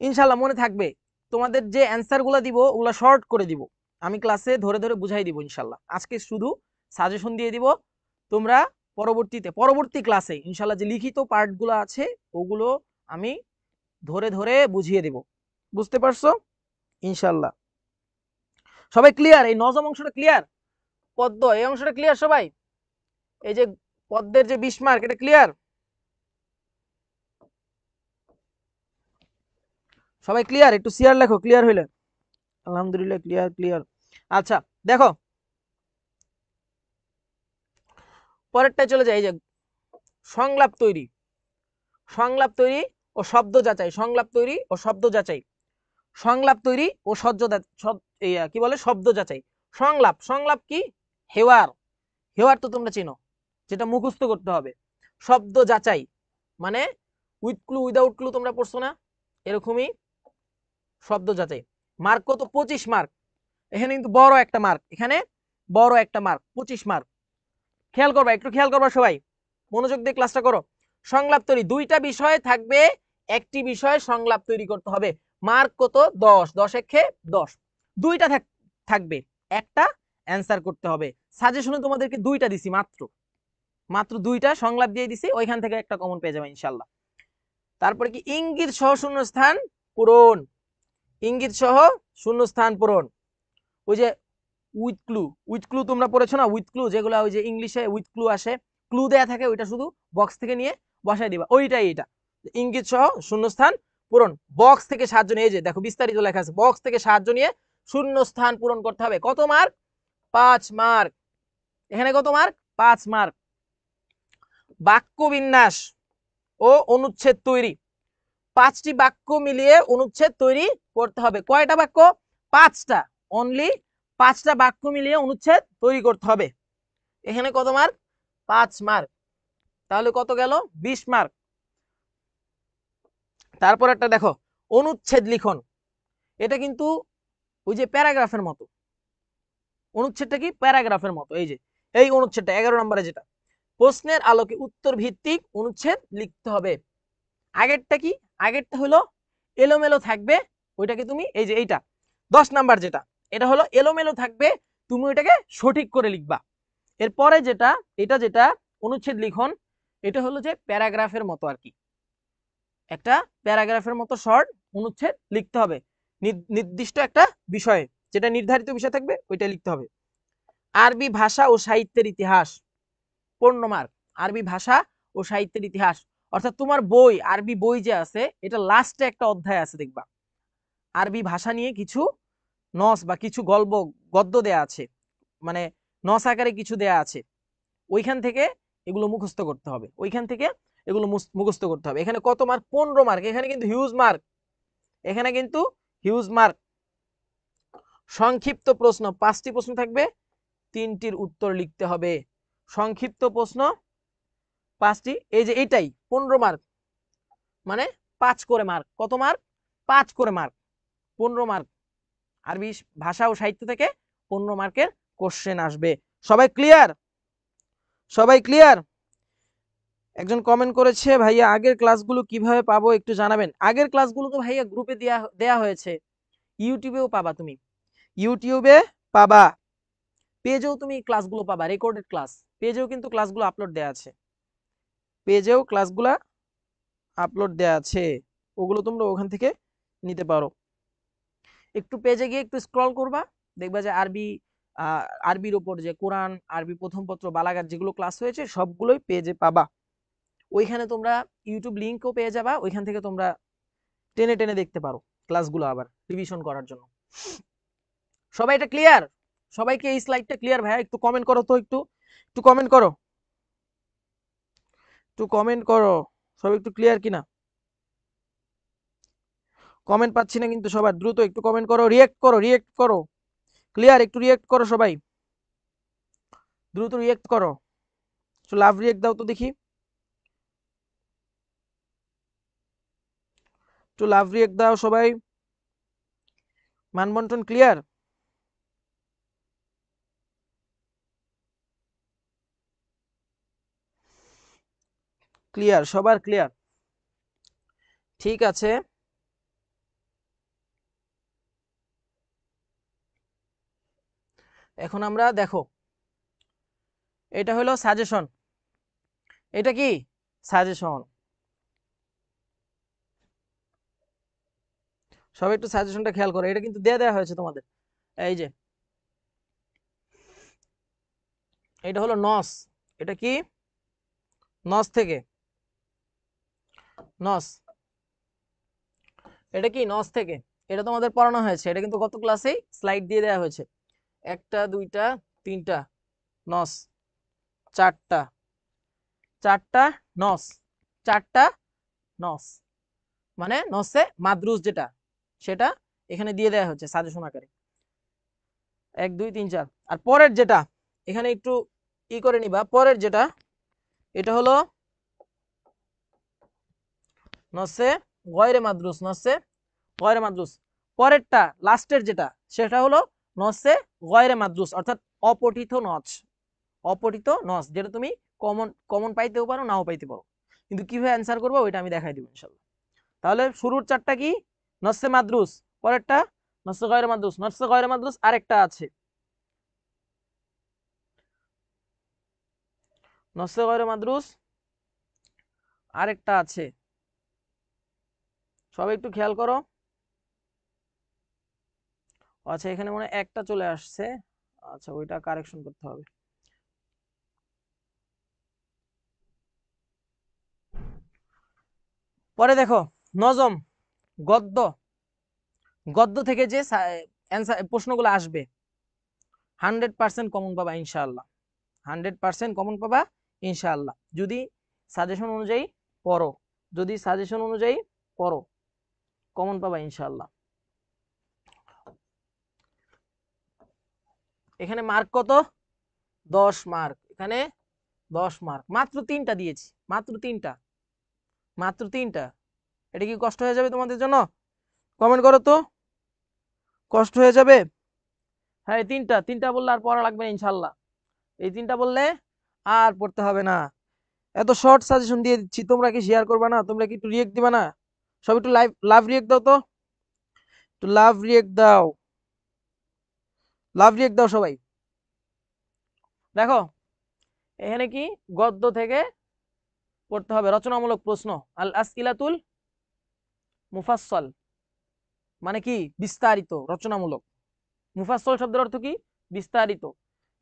ইনশাল্লাহ মনে থাকবে। তোমাদের যে অ্যান্সার গুলা দিব ওগুলা শর্ট করে দিব, আমি ক্লাসে ধরে ধরে বুঝাই দিব ইনশাল্লাহ। আজকে শুধু সাজেশন দিয়ে দিব, তোমরা পরবর্তী ক্লাসে ইনশাল্লাহ যে লিখিত পার্টগুলো আছে ওগুলো আমি ধরে ধরে বুঝিয়ে দেব। বুঝতে পারছো ইনশাল্লাহ? সবাই ক্লিয়ার? এই নজম অংশটা ক্লিয়ার? পদ্ম এই অংশটা ক্লিয়ার সবাই? এই যে পদ্মের যে 20 মার্ক, এটা ক্লিয়ার? সবাই ক্লিয়ার? একটু শেয়ার লেখো ক্লিয়ার হইলে। আলহামদুলিল্লাহ ক্লিয়ার ক্লিয়ার। আচ্ছা দেখো পরেরটায় চলে যায়। এই যে সংলাপ তৈরি, সংলাপ তৈরি ও শব্দ যাচাই, সংলাপ তৈরি ও শব্দ যাচাই, সংলাপ তৈরি ও কি বলে শব্দ যাচাই। সংলাপ, সংলাপ কি? হেওয়ার, হেওয়ার তো তোমরা চিনো, যেটা মুখস্থ করতে হবে। শব্দ যাচাই মানে উইথ ক্লু উইদাউট ক্লু, তোমরা পড়ছো না? এরকমই শব্দ যাচাই। মার্ক কত? 25 মার্ক। এখানে কিন্তু বড় একটা মার্ক, এখানে বড় একটা মার্ক, 25 মার্ক। খেয়াল করবা, একটু খেয়াল করবা সবাই, মনোযোগ দিয়ে ক্লাসটা করো। সংলাপ তৈরি, দুইটা বিষয় থাকবে, একটি বিষয়ে সংলাপ তৈরি করতে হবে। মার্ক কত? 10, 10 একে 10। দুইটা থাকবে, একটা অ্যান্সার করতে হবে। সাজেশনে তোমাদেরকে দুইটা দিছি, মাত্র দুইটা সংলাপ দিয়ে দিছি, ওইখান থেকে একটা কমন পেয়ে যাবে ইনশাল্লাহ। তারপরে কি? ইঙ্গিত সহ শূন্যস্থান পূরণ, ইঙ্গিত সহ শূন্যস্থান পূরণ। ওই যে উইথ ক্লু, উইথ ক্লু তোমরা পড়েছো না? উইথ ক্লু যেগুলো ওই যে ইংলিশে উইথ ক্লু আসে, ক্লু দেয়া থাকে, ওইটা শুধু বক্স থেকে নিয়ে বসাই দিবা, ওইটাই এটা। ইঙ্গিত সহ শূন্যস্থান পূরণ, বক্স থেকে সাহায্য নিয়ে, এই যে দেখো বিস্তারিত লেখা আছে, বক্স থেকে সাহায্য নিয়ে শূন্যস্থান পূরণ করতে হবে। কত মার্ক? 5 মার্ক। এখানে কত মার্ক? 5 মার্ক। বাক্য বিন্যাস ও অনুচ্ছেদ তৈরি, 5টি বাক্য মিলিয়ে অনুচ্ছেদ তৈরি করতে হবে। কয়টা বাক্য? 5টা, অনলি 5টা বাক্য মিলিয়ে অনুচ্ছেদ তৈরি করতে হবে। এখানে কত মার্ক? 5 মার্ক। তাহলে কত গেল? 20 মার্ক। তারপর একটা দেখো, অনুচ্ছেদ লিখন, এটা কিন্তু ওই যে প্যারাগ্রাফের মতো। অনুচ্ছেদটা কি? প্যারাগ্রাফের মতো। এই যে এই অনুচ্ছেদটা 11 নম্বরে, যেটা প্রশ্নের আলোকে উত্তর ভিত্তিক অনুচ্ছেদ লিখতে হবে। আগেরটা কি? আগেরটা হলো এলোমেলো থাকবে, ওইটাকে তুমি এই যে এইটা 10 নাম্বার যেটা, এটা হলো এলোমেলো থাকবে, তুমি ওইটাকে সঠিক করে লিখবা। এরপরে যেটা, এটা যেটা অনুচ্ছেদ লিখন, এটা হলো যে প্যারাগ্রাফের মতো আর কি, একটা প্যারাগ্রাফের মতো শর্ট অনুচ্ছেদ লিখতে হবে, নির্দিষ্ট একটা বিষয়ে, যেটা নির্ধারিত বিষয় থাকবে ওইটা লিখতে হবে। আরবি ভাষা ও সাহিত্যের ইতিহাস, 15 মার্ক। আরবি ভাষা ও সাহিত্যের ইতিহাস, অর্থাৎ তোমার বই, আরবি বই যে আছে, এটা লাস্টে একটা অধ্যায় আছে দেখবা, আরবি ভাষা নিয়ে কিছু নস বা কিছু গল্প গদ্য দেয়া আছে, মানে নস আকারে কিছু দেয়া আছে, ওইখান থেকে এগুলো মুখস্থ করতে হবে, ওইখান থেকে এগুলো মুখস্থ করতে হবে। এখানে কত মার্ক? 15 মার্ক। এখানে কিন্তু হিউজ মার্ক, এখানে কিন্তু হিউজ মার্ক। সংক্ষিপ্ত প্রশ্ন, 5টি প্রশ্ন থাকবে, 3টির উত্তর লিখতে হবে। সংক্ষিপ্ত প্রশ্ন 5টি, এই যে এইটাই 15 মার্ক, মানে 5 করে মার্ক। কত মার্ক? 5 করে মার্ক, 15 মার্ক। আরবি ভাষা ও সাহিত্য থেকে 15 মার্কের কোশ্চেন আসবে। সবাই ক্লিয়ার? সবাই ক্লিয়ার? একজন কমেন্ট করেছে, ভাইয়া আগের ক্লাসগুলো কিভাবে পাবো একটু জানাবেন। আগের ক্লাসগুলো তো ভাইয়া গ্রুপে দেয়া হয়েছে, ইউটিউবেও পাবা, তুমি ইউটিউবে পাবা, পেজেও তুমি ক্লাসগুলো পাবা, রেকর্ডেড ক্লাস, পেজেও কিন্তু ক্লাসগুলো আপলোড দেয়া আছে, পেজেও ক্লাসগুলো আপলোড দেয়া আছে, ওগুলো তোমরা ওখান থেকে নিতে পারো। একটু পেজে গিয়ে একটু স্ক্রল করবা, দেখবা যে আরবির উপর যে কোরআন, আরবি প্রথম পত্র, বালাগাত যেগুলো ক্লাস হয়েছে সবগুলোই পেজে পাবা। ওইখানে তোমরা ইউটিউব লিঙ্কও পেয়ে যাবা, ওইখান থেকে তোমরা টেনে টেনে দেখতে পারো ক্লাসগুলো আবার রিভিশন করার জন্য। সবাই এটা ক্লিয়ার? সবাইকে এই স্লাইডটা ক্লিয়ার? ভাইয়া একটু কমেন্ট করো তো, একটু একটু কমেন্ট করো, একটু কমেন্ট করো সবাই একটু ক্লিয়ার কিনা। কমেন্ট পাচ্ছি না কিন্তু সবার, দ্রুত একটু কমেন্ট করো, রিয়েক্ট করো, রিয়েক্ট করো। ক্লিয়ার? একটু রিয়েক্ট করো সবাই, দ্রুত রিয়েক্ট করো, লাভ রিয়েক্ট দাও তো দেখি, একটু লাভ রিয়েক্ট দাও সবাই। মানবন্টন ক্লিয়ার? ক্লিয়ার, সবার ক্লিয়ার? ঠিক আছে, এখন আমরা দেখো, এটা হলো সাজেশন, এটা কি সাজেশন, সবাই একটু সাজেশনটা খেয়াল করো, এটা কিন্তু দিয়ে দেওয়া হয়েছে তোমাদের। এই যে এটা হলো নস, এটা কি নস থেকে, নস, এটা কি নস থেকে, এটা তোমাদের পড়ানো হয়েছে, এটা কিন্তু গত ক্লাসেই স্লাইড দিয়ে দেওয়া হয়েছে। একটা, দুইটা, তিনটা নস, চারটা, চারটা নস, চারটা নস, মানে নসে মাদ্রুস যেটা, সেটা এখানে দিয়ে দেওয়া হচ্ছে সাজেশন আকারে। 1 2 3 4। আর পরের যেটা এখানে একটু ই করে নিবা, পরের যেটা এটা হলো নসে গয়রে মাদ্রুস, নসে গয়রে মাদ্রুস। পরেরটা লাস্টের যেটা সেটা হলো নসে গয়রে মাদ্রুস, অর্থাৎ অপঠিত নচ, অপঠিত নচ, যেটা তুমি কমন কমন পাইতেও পারো, নাও পাইতে পারো, কিন্তু কিভাবে অ্যান্সার করবো ওইটা আমি দেখাই দিব ইনশাল্লাহ। তাহলে শুরুর চারটা কি নসে মাদ্রুস, পরেরটা নসে গয়রে মাদ্রুস, নসে গয়রে মাদ্রুস আরেকটা আছে, নসে গয়রে মাদ্রুস আরেকটা আছে, সবাই একটু খেয়াল করো। আচ্ছা এখানে মনে হয় একটা চলে আসছে, আচ্ছা ওইটা কারেকশন করতে হবে। পরে দেখো নজম, গদ্য, গদ্য থেকে যে অ্যান্সার প্রশ্নগুলো আসবে 100% কমন পাবা ইনশাআল্লাহ, 100% কমন পাবা ইনশাআল্লাহ, যদি সাজেশন অনুযায়ী পড়ো, যদি সাজেশন অনুযায়ী পড়ো কমন পাবা ইনশাআল্লাহ। এখানে মার্ক কত? 10 মার্ক, এখানে 10 মার্ক, মাত্র 3টা দিয়েছি, মাত্র 3টা, মাত্র 3টা। এটা কি কষ্ট হয়ে যাবে তোমাদের জন্য? কমেন্ট করো তো, কষ্ট হয়ে যাবে? হ্যাঁ এই তিনটা, তিনটা বললে আর পড়া লাগবে না ইনশাল্লাহ, এই তিনটা বললে আর পড়তে হবে না। এত শর্ট সাজেশন দিয়ে দিচ্ছি, তোমরা কি শেয়ার করবে না? তোমরা কি একটু রিয়েক্ট দিবা না? সব একটু লাইভ লাভ রিয়েক্ট দাও তো, একটু লাভ রিয়েক্ট দাও, লাভ রিয়েক্ট দাও সবাই। দেখো এখানে কি গদ্য থেকে পড়তে হবে, রচনামূলক প্রশ্ন, আল আসইলাতুল মুফাসসাল, মানে কি বিস্তারিত, রচনামূলক। মুফাসসাল শব্দের অর্থ কি? বিস্তারিত।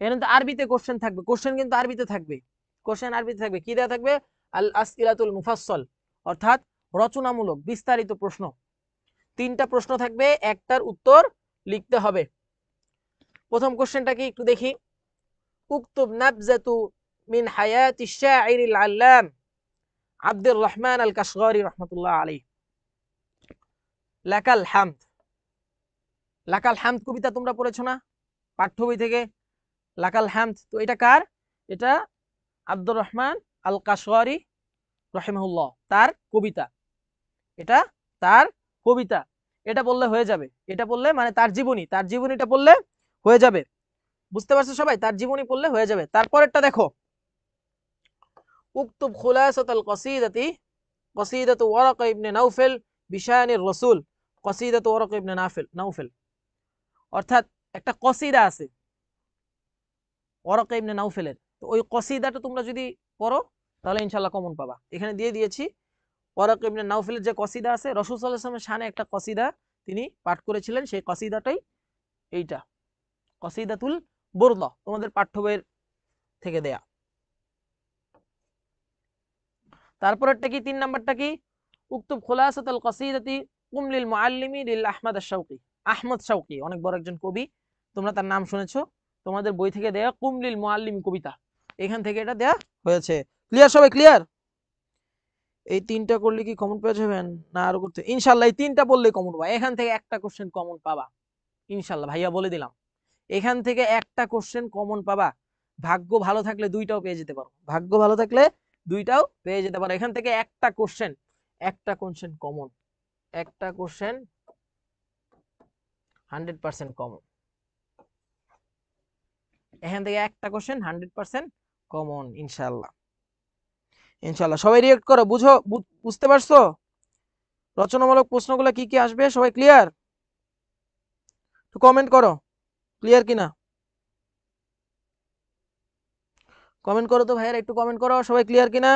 এখানে তো আরবিতে কোশ্চেন থাকবে, কোশ্চেন কিন্তু আরবিতে থাকবে, কোশ্চেন আরবিতে থাকবে, কি দেওয়া থাকবে? আল আসইলাতুল মুফাসসাল, অর্থাৎ রচনামূলক বিস্তারিত প্রশ্ন। 3টা প্রশ্ন থাকবে, একটার উত্তর লিখতে হবে। প্রথম কোশ্চেনটা কি একটু দেখি, উক্তুব নাবজাতু মিন হায়াতি শাইরিল আল্লাম আব্দুর রহমান আল কাশগরি রাহমাতুল্লাহ আলাইহি, লাকাল হামদ। লাকাল হামদ কবিতা তোমরা পড়েছো না পাঠ্য বই থেকে? লাকাল হামদ, তো এটা কার? এটা আব্দুর রহমান আল কাশগরি রহিমাহুল্লাহ, তার কবিতা, এটা তার কবিতা। এটা বললে হয়ে যাবে, এটা বললে মানে তার জীবনী, তার জীবনীটা বললে হয়ে যাবে। বুঝতে পারছো সবাই? তার জীবনী পড়লে হয়ে যাবে। তারপরেরটা দেখো, উক্তুব খুলাসাতাল কসিদাতি কসিদাতু ওয়ারাকা ইবনে নাউফেল বিশানির রাসূল, কসিদাতু ওয়ারাকা ইবনে নাউফেল, অর্থাৎ একটা কসিদা আছে ওয়ারাকা ইবনে নাউফেলের, তো ওই কসিদাটা তোমরা যদি পড়ো তাহলে ইনশাআল্লাহ কমন পাবা। এখানে দিয়ে দিয়েছি ওয়ারাকা ইবনে নাউফেলের যে কসিদা আছে, রাসূল সাল্লাল্লাহু আলাইহি ওয়াসাল্লামের শানে একটা কসিদা তিনি পাঠ করেছিলেন, সেই কসিদাটাই এইটা, কসিদাতুল বুরদা, তোমাদের পাঠ্য বইয়ের থেকে দেয়া। তারপরেরটা কি, 3 নাম্বারটা কি, উক্তুব খুলাসাতাল কসিদাতি কুম লিল মুআল্লিমি লিল আহমদ আশ-শাওকী। আহমদ শাওকী অনেক বড় একজন কবি, তোমরা তার নাম শুনেছো, তোমাদের বই থেকে দেয়া কুম লিল মুআল্লিম কবিতা, এখান থেকে এটা দেয়া হয়েছে। ক্লিয়ার সবাই, ক্লিয়ার? এই 3টা করলে কি কমন পেয়ে যাবেন না আরো করতে? ইনশাআল্লাহ এই 3টা বললেই কমন পাবা, এখান থেকে একটা কোশ্চেন কমন পাবা ইনশাআল্লাহ, ভাইয়া বলে দিলাম, এখান থেকে একটা কোশ্চেন কমন পাবা। ভাগ্য ভালো থাকলে 2টাও পেয়ে যেতে পারো, ভাগ্য ভালো থাকলে 2টাও পেয়ে যেতে পারো। এখান থেকে একটা কোশ্চেন, একটা কোশ্চেন কমন, একটা কোশ্চেন 100% কমন, এখান থেকে একটা কোশ্চেন 100% কমন ইনশাআল্লাহ। ইনশাল্লাহ সবাই রিয়েক্ট করো, বুঝতে পারছো রচনামূলক প্রশ্নগুলো কি কি আসবে? সবাই ক্লিয়ার? একটু কমেন্ট করো ক্লিয়ার কিনা, কমেন্ট করো তো ভাইয়েরা, একটু কমেন্ট করো সবাই ক্লিয়ার কিনা।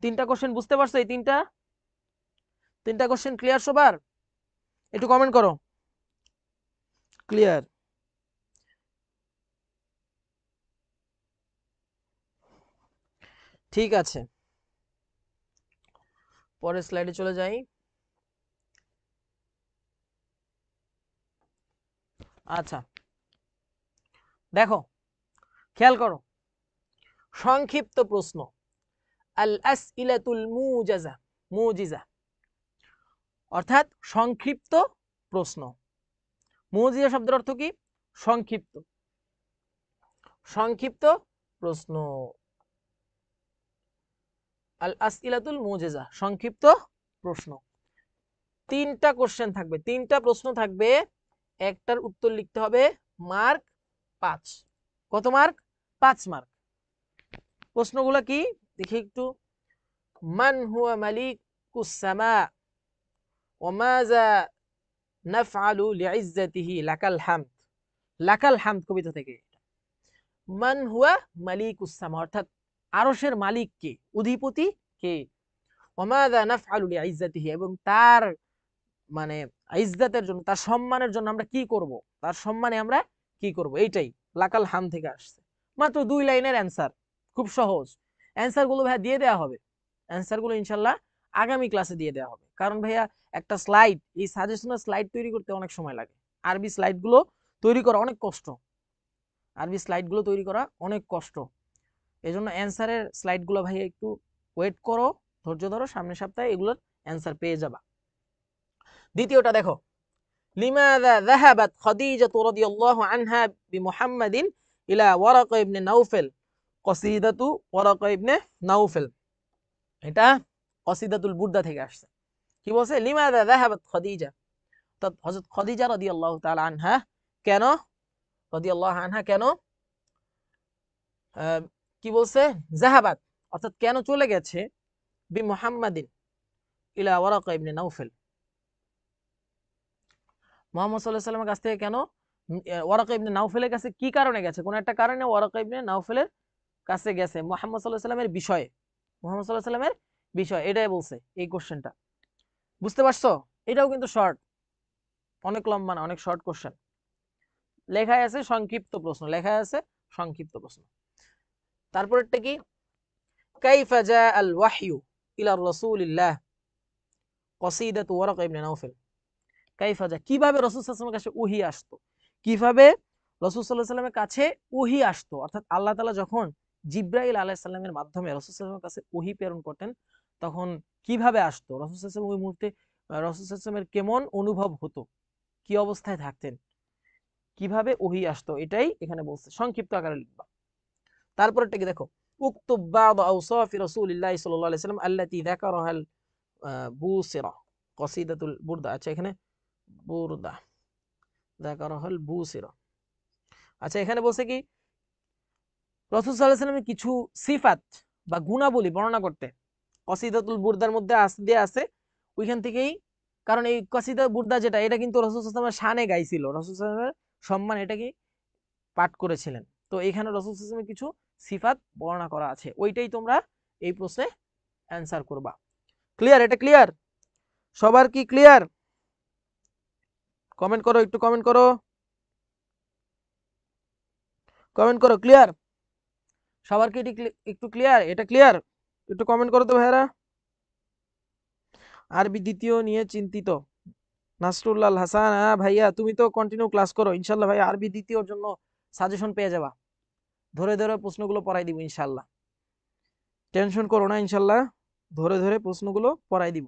3টা কোশ্চেন বুঝতে পারছো? এই তিনটা কোশ্চেন ক্লিয়ার সবার? একটু কমেন্ট করো ক্লিয়ার। ঠিক আছে, পরের স্লাইডে চলে যাই। আচ্ছা দেখো, খেয়াল করো, সংক্ষিপ্ত প্রশ্ন, আল আসইলাতুল মুজিজা অর্থাৎ সংক্ষিপ্ত প্রশ্ন। মুজিজা শব্দের অর্থ কি? সংক্ষিপ্ত, সংক্ষিপ্ত প্রশ্ন। আল আসইলাতুল মুজিজা সংক্ষিপ্ত প্রশ্ন। 3টা কোশ্চেন থাকবে, 3টা প্রশ্ন থাকবে, একটার উত্তর লিখতে হবে মার্ক 5। কত মার্ক? 5 মার্ক। প্রশ্নগুলো কি দেখি একটু। মান হুয়া মালিকুস সামা ওয়া মাযা নাফআলু লিইজ্জাতিহি লাকাল হামদ। লাকাল হামদ কবিতা থেকে। মান হুয়া মালিকুস সামা অর্থাৎ আরশের মালিক কে, অধিপতি কে। ওয়া মাযা নাফআলু লিইজ্জাতিহি এবং তার মানে ইজ্জতের জন্য, তার সম্মানের জন্য আমরা কি করব, তার সম্মানে আমরা কি করব, এইটাই লাকাল হাম থেকে আসছে। মাত্র 2 লাইনের অ্যান্সার, খুব সহজ। অ্যান্সার গুলো ভাইয়া দিয়ে দেওয়া হবে, অ্যান্সার গুলো ইনশাল্লাহ আগামী ক্লাসে দিয়ে দেওয়া হবে। কারণ ভাইয়া একটা স্লাইড, এই সাজেশনের স্লাইড তৈরি করতে অনেক সময় লাগে। আরবি স্লাইড গুলো তৈরি করা অনেক কষ্ট, আরবি স্লাইড গুলো তৈরি করা অনেক কষ্ট। এই জন্য অ্যান্সারের স্লাইড গুলো ভাইয়া একটু ওয়েট করো, ধৈর্য ধরো, সামনের সপ্তাহে এগুলোর অ্যান্সার পেয়ে যাবা। দ্বিতীয়টা দেখো, লিমাযা যাহাবাত খাদিজাতু রাদিয়াল্লাহু আনহা বিমুহাম্মাদিন ইলা ওয়ারাকা ইবনে নাউফেল। কসিদাতু ওয়ারাকা ইবনে নাউফেল, এটা কসিদাতুল বুরদা থেকে আসছে। কি বলছে? লিমাযা যাহাবাত খাদিজা, অর্থাৎ হযরত খাদিজা রাদিয়াল্লাহু তাআলা আনহা কেন, রাদিয়াল্লাহু আনহা কেন কি বলছে? যাহাবাত অর্থাৎ কেন চলে গেছে, বিমুহাম্মাদিন ইলা ওয়ারাকা ইবনে নাউফেল, মুহাম্মদ সাল্লাল্লাহু আলাইহি ওয়াসাল্লামের কাছ থেকে কেন ওয়ারাকা ইবনে নাউফেলের কাছে কি কারণে গেছে? কোন একটা কারণে ওয়ারাকা ইবনে নাউফেলের কাছে গেছে মুহাম্মদ সাল্লাল্লাহু আলাইহি ওয়াসাল্লামের বিষয়ে, মুহাম্মদ সাল্লাল্লাহু আলাইহি ওয়াসাল্লামের বিষয়, এটাই বলছে এই কোশ্চেনটা। বুঝতে পারছো? এটাও কিন্তু শর্ট, অনেক লম্বা না, অনেক শর্ট কোশ্চেন। লেখায় আছে সংক্ষিপ্ত প্রশ্ন, লেখায় আছে সংক্ষিপ্ত প্রশ্ন। তারপরটা কি? কাইফা জা আল ওয়াহয়ু ইলা রাসূলিল্লাহ কসিদাতু ওয়ারাকা ইবনে নাউফেল। কাইফা জা, কিভাবে রাসূল সাল্লাল্লাহু আলাইহি ওয়াসাল্লামের কাছে ওহী আসতো, কিভাবে রাসূল সাল্লাল্লাহু আলাইহি ওয়াসাল্লামের কাছে ওহী আসতো, অর্থাৎ আল্লাহ তাআলা যখন জিবরাইল আলাইহিস সালামের মাধ্যমে রাসূল সাল্লাল্লাহু আলাইহি ওয়াসাল্লামের কাছে ওহী প্রেরণ করতেন, তখন কিভাবে আসতো রাসূল সাল্লাল্লাহু আলাইহি ওয়াসাল্লাম, ওই মুহূর্তে রাসূল সাল্লাল্লাহু আলাইহি ওয়াসাল্লামের কেমন অনুভব হতো, কি অবস্থায় থাকতেন, কিভাবে ওহী আসতো, এটাই এখানে বলছে, সংক্ষিপ্ত আকারে লিখবা। তারপরটা কি দেখো, উকতুব বা'দ আওসাফি রাসূলিল্লাহ সাল্লাল্লাহু আলাইহি ওয়াসাল্লাম আল্লাতী যাকারাহাল বুসিরা কসিদাতুল বুরদা। আচ্ছা এখানে বুরদা যাকারাহাল বুসিরা। আচ্ছা এখানে বলছে কি, রাসূল সাল্লাল্লাহু আলাইহি ওয়াসাল্লামের কিছু সিফাত বা গুণাবলী বর্ণনা করতে কসিদাতুল বুরদার মধ্যে আছে ওইখান থেকেই। কারণ এই কসিদা বুরদা যেটা, এটা কিন্তু রাসূল সাল্লাল্লাহু আলাইহি ওয়াসাল্লামের শানে গাইছিল, রাসূল সাল্লাল্লাহু আলাইহি ওয়াসাল্লামের সম্মান এটা কি পাঠ করেছিলেন। তো এখানে রাসূল সাল্লাল্লাহু আলাইহি ওয়াসাল্লামের কিছু সিফাত বর্ণনা করা আছে, ওইটাই তোমরা এই প্রশ্নে অ্যানসার করবা। ক্লিয়ার? এটা ক্লিয়ার? সবার কি ক্লিয়ার? কমেন্ট করো, একটু কমেন্ট করো, কমেন্ট করো ক্লিয়ার? সবার কি একটু ক্লিয়ার? এটা ক্লিয়ার? একটু কমেন্ট করো তো ভাইরা। আরবি দ্বিতীয় নিয়ে চিন্তিত, নাসরুল্লাহ হাসান। হ্যাঁ ভাইয়া, তুমি তো কন্টিনিউ ক্লাস করো, ইনশাল্লাহ ভাই আরবি দ্বিতীয়র জন্য সাজেশন পেয়ে যাবা, ধরে ধরে প্রশ্নগুলো পড়াই দিব ইনশাল্লাহ, টেনশন করো না, ইনশাল্লাহ ধরে ধরে প্রশ্নগুলো পড়াই দিব।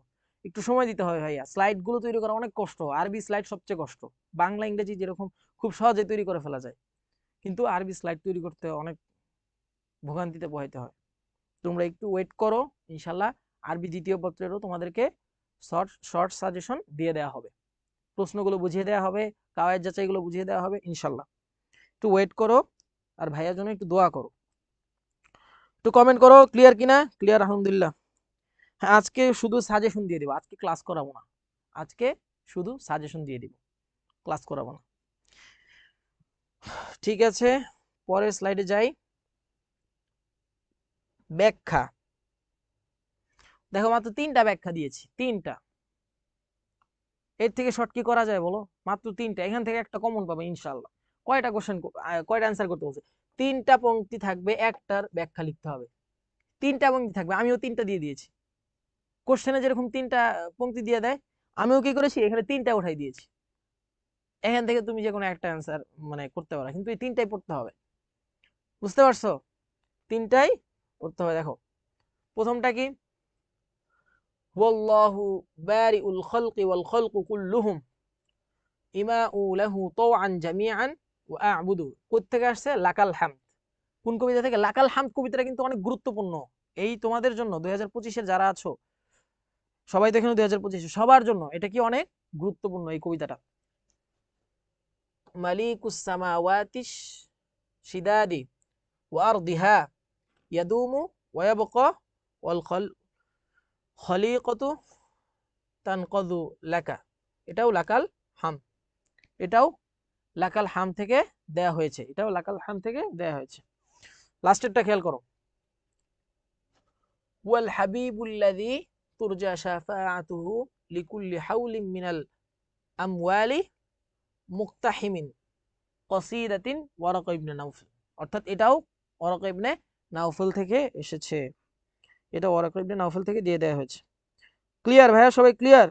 একটু সময় দিতে হবে ভাইয়া, স্লাইড গুলো তৈরি করা অনেক কষ্ট, আরবি স্লাইড সবচেয়ে কষ্ট। বাংলা ইংরেজি যেরকম খুব সহজে তৈরি করে ফেলা যায়, কিন্তু আরবি স্লাইড তৈরি করতে অনেক ভোগান্তিতে পোহাইতে হয়। তোমরা একটু ওয়েট করো, ইনশাল্লাহ আরবি দ্বিতীয় পত্রেরও তোমাদেরকে শর্ট সাজেশন দিয়ে দেওয়া হবে, প্রশ্নগুলো বুঝিয়ে দেওয়া হবে, কাওয়ায়েদ যাচাইগুলো বুঝিয়ে দেওয়া হবে ইনশাল্লাহ। একটু ওয়েট করো, আর ভাইয়ার জন্য একটু দোয়া করো। একটু কমেন্ট করো ক্লিয়ার কিনা। ক্লিয়ার, আলহামদুলিল্লাহ। হ্যাঁ, আজকে শুধু সাজেশন দিয়ে দিব, আজকে ক্লাস করাবো না। আজকে শুধু সাজেশন দিয়ে দিব, ক্লাস করাবো না। ঠিক আছে, পরের স্লাইডে যাই। ব্যাখ্যা দেখো, মাত্র 3টা ব্যাখ্যা দিয়েছি, 3টা। এর থেকে শর্ট কি করা যায় বলো? মাত্র 3টা, এখান থেকে একটা কমন পাবে ইনশাআল্লাহ। কয়টা কোশ্চেন, কয়টা অ্যান্সার করতে বলছে? 3টা পংক্তি থাকবে, একটার ব্যাখ্যা লিখতে হবে। 3টা পংক্তি থাকবে, আমিও 3টা দিয়ে দিয়েছি। কোশ্চেনে যেরকম 3টা পংক্তি দিয়ে দেয়, আমিও কি করেছি, এখানে 3টা উঠাই দিয়েছি। এখান থেকে তুমি যে কোনো একটা অ্যান্সার মানে করতে পারো, কিন্তু এই 3টাই পড়তে হবে। বুঝতে পারছো? 3টাই পড়তে হবে। দেখো, প্রথমটা কি? ওয়াল্লাহু বারিউল খালকি ওয়াল খালকু কুল্লুহুম ইমাউ লাহু তাওআন জামিআন ওয়া আ'বুদু। কোথা থেকে আসছে? লাকাল হামদ। কোন কবিতা থেকে? লাকাল হামদ কবিতাটা কিন্তু অনেক গুরুত্বপূর্ণ এই তোমাদের জন্য, 2025-এর যারা আছো সবাই তো এখানে 2025 সবার জন্য এটা কি অনেক গুরুত্বপূর্ণ এই কবিতাটা। মালিকুস সামাওয়াতিশ শিদাদি ওয়া আরদিহা ইয়াদুমু ওয়া ইয়াবকা ওয়াল খলিকাতু তানকাযু লাকা। এটাও লাকাল হাম, এটাও লাকাল হাম থেকে দেয়া হয়েছে, এটাও লাকাল হাম থেকে দেয়া হয়েছে। লাস্টেরটা খেয়াল করো, ওয়াল হাবিবুল্লাযী তুরজা শাফাআতুহু লিকুল্লি হাউলিন মিনাল আমওয়ালি মুক্তাহিমিন কসিদাতিন ওয়ারাকা ইবনে নাউফল। অর্থাৎ এটাও ওয়ারাকা ইবনে নাউফল থেকে এসেছে, এটা ওয়ারাকা ইবনে নাউফল থেকে দিয়ে দেয়া হয়েছে। ক্লিয়ার ভাইয়া, সবাই ক্লিয়ার?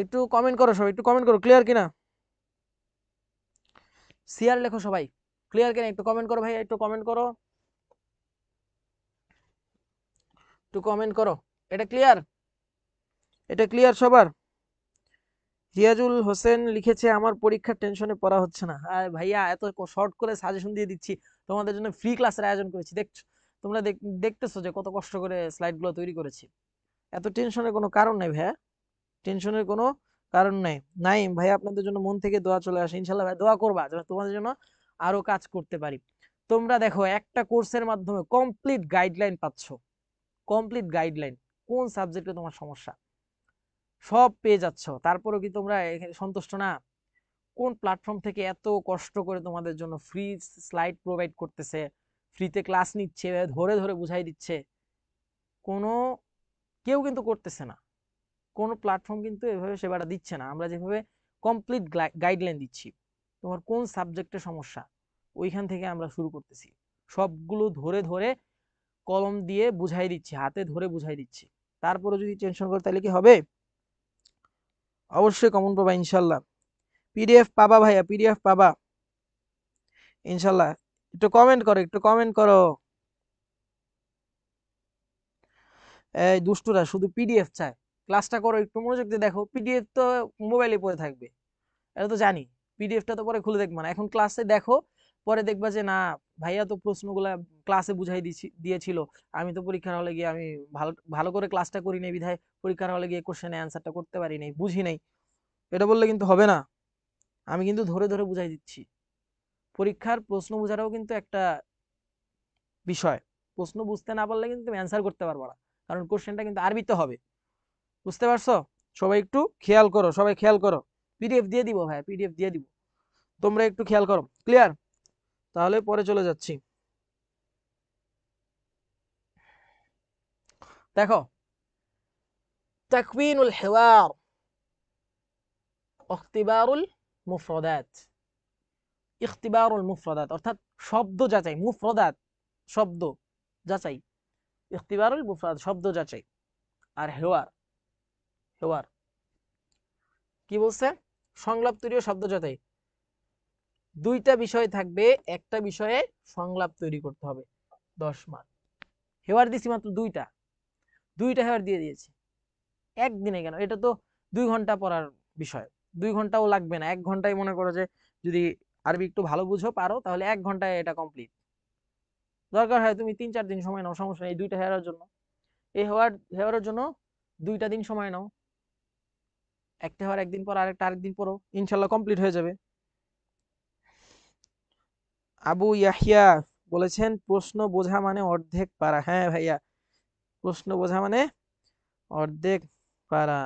একটু কমেন্ট করো সবাই, একটু কমেন্ট করো ক্লিয়ার কিনা। সিআর লেখো সবাই, ক্লিয়ার কিনা একটু কমেন্ট করো ভাইয়া, একটু কমেন্ট করো, একটু কমেন্ট করো। এটা ক্লিয়ার? এটা ক্লিয়ার সবার? রিয়াজুল হোসেন লিখেছে, আমার পরীক্ষার টেনশনে পড়া হচ্ছে না। আর ভাইয়া এত শর্ট করে সাজেশন দিয়ে দিচ্ছি, তোমাদের জন্য ফ্রি ক্লাসের আয়োজন করেছি, দেখছো তোমরা, দেখতেছো যে কত কষ্ট করে স্লাইডগুলো তৈরি করেছি। এত টেনশনের কোনো কারণ নাই ভাইয়া, টেনশনের কোনো কারণ নাই। নাইম ভাইয়া, আপনাদের জন্য মন থেকে দোয়া চলে আসে, ইনশাল্লাহ ভাই দোয়া করবা যেন তোমাদের জন্য আরো কাজ করতে পারি। তোমরা দেখো, একটা কোর্সের মাধ্যমে কমপ্লিট গাইডলাইন পাচ্ছ, কমপ্লিট গাইডলাইন, কোন সাবজেক্টে তোমার সমস্যা সব পেয়ে যাচ্ছ। তারপরেও কি তোমরা এখানে সন্তুষ্ট না? কোন প্ল্যাটফর্ম থেকে এত কষ্ট করে তোমাদের জন্য ফ্রি স্লাইড প্রোভাইড করতেছে, ফ্রিতে ক্লাস নিচ্ছে, ধরে ধরে বুঝাই দিচ্ছে, কোনো কেউ কিন্তু করতেছে না, কোনো প্ল্যাটফর্ম কিন্তু এভাবে সেবাটা দিচ্ছে না। আমরা যেভাবে কমপ্লিট গাইডলাইন দিচ্ছি, তোমার কোন সাবজেক্টের সমস্যা ওইখান থেকে আমরা শুরু করতেছি, সবগুলো ধরে ধরে কলম দিয়ে বুঝাই দিচ্ছি, হাতে ধরে বুঝাই দিচ্ছি। তারপরে যদি টেনশন করে তাহলে কি হবে? অবশ্যই কমন পাবা ইনশাল্লাহ। পিডিএফ পাবা ভাইয়া, পিডিএফ পাবা ইনশাল্লাহ। একটু কমেন্ট করো, একটু কমেন্ট করো। এই দুষ্টুরা শুধু পিডিএফ চায়। ক্লাসটা করো, একটু মনোযোগ দিয়ে দেখো, পিডিএফ তো মোবাইলে পড়ে থাকবে, এটা তো জানি। পিডিএফটা তো পরে খুলে দেখবা না, এখন ক্লাসে দেখো, পরে দেখবা যে না, ভাইয়া তো প্রশ্নগুলা ক্লাসে বুঝাই দিয়েছিল, আমি তো পরীক্ষার হলে গিয়ে আমি ভালো ভালো করে ক্লাসটা করি নাই, বিধায় পরীক্ষার হলে গিয়ে কোশ্চেনে অ্যান্সারটা করতে পারি নাই, বুঝি নাই। এটা বললে কিন্তু হবে না, আমি কিন্তু ধরে ধরে বুঝাই দিচ্ছি। পরীক্ষার প্রশ্ন বোঝাটাও কিন্তু একটা বিষয়, প্রশ্ন বুঝতে না পারলে কিন্তু তুমি অ্যান্সার করতে পারবে না, কারণ কোশ্চেনটা কিন্তু আরবিতে হবে। বুঝতে পারছো? সবাই একটু খেয়াল করো, সবাই খেয়াল করো। পিডিএফ দিয়ে দিব ভাই, পিডিএফ দিয়ে দিব, তোমরা একটু খেয়াল করো। ক্লিয়ার? তাহলে পরে চলে যাচ্ছি। দেখো, তাকওয়িনুল হিওয়ার, ইখতিবারুল মুফরাদাত। ইখতিবারুল মুফরাদাত অর্থাৎ শব্দ যাচাই, মুফরাদাত শব্দ যাচাই, ইখতিবারুল মুফরাদাত শব্দ যাচাই। আর হেওয়ার, হেওয়ার কি বলছে? সংলাপ তৈরি ও শব্দ যাচাই, দুইটা বিষয় থাকবে, একটা বিষয়ে সংলাপ তৈরি করতে হবে, 10 মার্ক। হেওয়ার দিছি মাত্র দুইটা, দুইটা হেওয়ার দিয়ে দিয়েছি একদিনে। কেন? এটা তো 2 ঘন্টা পড়ার বিষয়, 2 ঘন্টাও লাগবে না, 1 ঘন্টায় মনে করো যে যদি আরবি একটু ভালো বুঝো পারো, তাহলে 1 ঘন্টায় এটা কমপ্লিট। দরকার হয় তুমি 3-4 দিন সময় নাও, সমস্যা নেই, এই দুইটা হেয়ারের জন্য, এই হেয়ারের জন্য 2টা দিন সময় নাও। একটা হওয়ার একদিন পর আরেকটা আরেকদিন পরও ইনশাল্লাহ কমপ্লিট হয়ে যাবে। আবু ইয়াহিয়া বলেছেন প্রশ্ন বোঝা মানে অর্ধেক পারা। হ্যাঁ ভাইয়া, প্রশ্ন বোঝা মানে অর্ধেক পারা।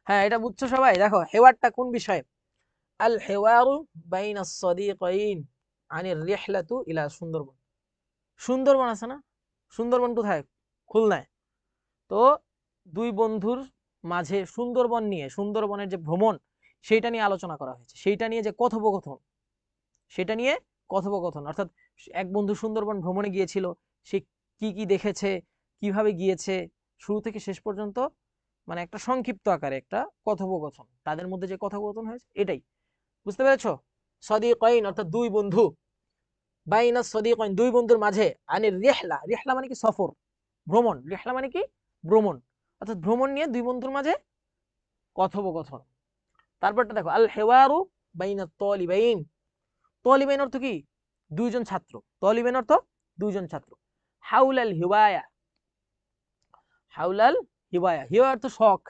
হ্যাঁ, এটা বুঝছো সবাই? দেখো হেওয়ারটা কোন বিষয়ে, আল হেওয়ারু বাইনা সদিকাইন আনির রিহলাতু ইলা সুন্দরবন। সুন্দরবন আছে না, সুন্দরবন কোথায়? খুলনায়। তো দুই বন্ধুর মাঝে সুন্দরবন নিয়ে, সুন্দরবনের যে ভ্রমণ সেইটা নিয়ে আলোচনা করা হয়েছে, সেইটা নিয়ে যে কথোপকথন, সেটা নিয়ে কথোপকথন, অর্থাৎ এক বন্ধু সুন্দরবন ভ্রমণে গিয়েছিল, সে কি কি দেখেছে, কিভাবে গিয়েছে, শুরু থেকে শেষ পর্যন্ত, মানে একটা সংক্ষিপ্ত আকারে একটা কথোপকথন, তাদের মধ্যে যে কথোপকথন হয়েছে এটাই। বুঝতে পেরেছো? সদিকাইন অর্থাৎ দুই বন্ধু, বাইনা সদিকাইন দুই বন্ধুর মাঝে, আনির রিহলা, রিহলা মানে কি সফর, ভ্রমণ, রিহলা মানে কি ভ্রমণ, অর্থাৎ ভ্রমণ নিয়ে দুই বন্ধুর মাঝে কথোপকথন। তারপরটা দেখো, আল হেওয়ারু বাইনা তলিবাইন, তলিবাইন অর্থ কি? দুইজন ছাত্র, তলিবাইন অর্থ দুইজন ছাত্র। হাউলাল হিওয়ায়া, হাউলাল হিওয়ায়া, হিওয়া অর্থ শখ,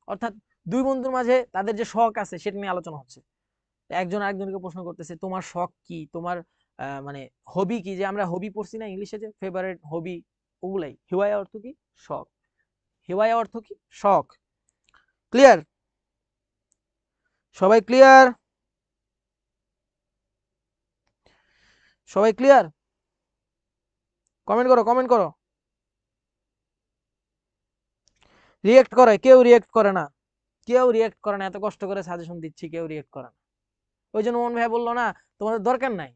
অর্থাৎ দুই বন্ধুর মাঝে তাদের যে শখ আছে সেটা নিয়ে আলোচনা হচ্ছে। একজন আরেকজনকে প্রশ্ন করতেছে তোমার শখ কি, তোমার মানে হবি কি, যে আমরা হবি পড়ছি না ইংলিশে, যে ফেভারিট হবি, ওগুলাই। হিওয়ায়া অর্থ কি? শখ। হিওয়ায়া অর্থ কি? শখ। ক্লিয়ার? সবাই ক্লিয়ার? সবাই ক্লিয়ার? কমেন্ট করো, কমেন্ট করো। রিয়েক্ট করে, কেউ রিয়েক্ট করে না, কেউ রিয়েক্ট করে না, এত কষ্ট করে সাজেশন দিচ্ছি, কেউ রিয়েক্ট করে না। ওই জন্য মন ভাই বললো না, তোমাদের দরকার নাই,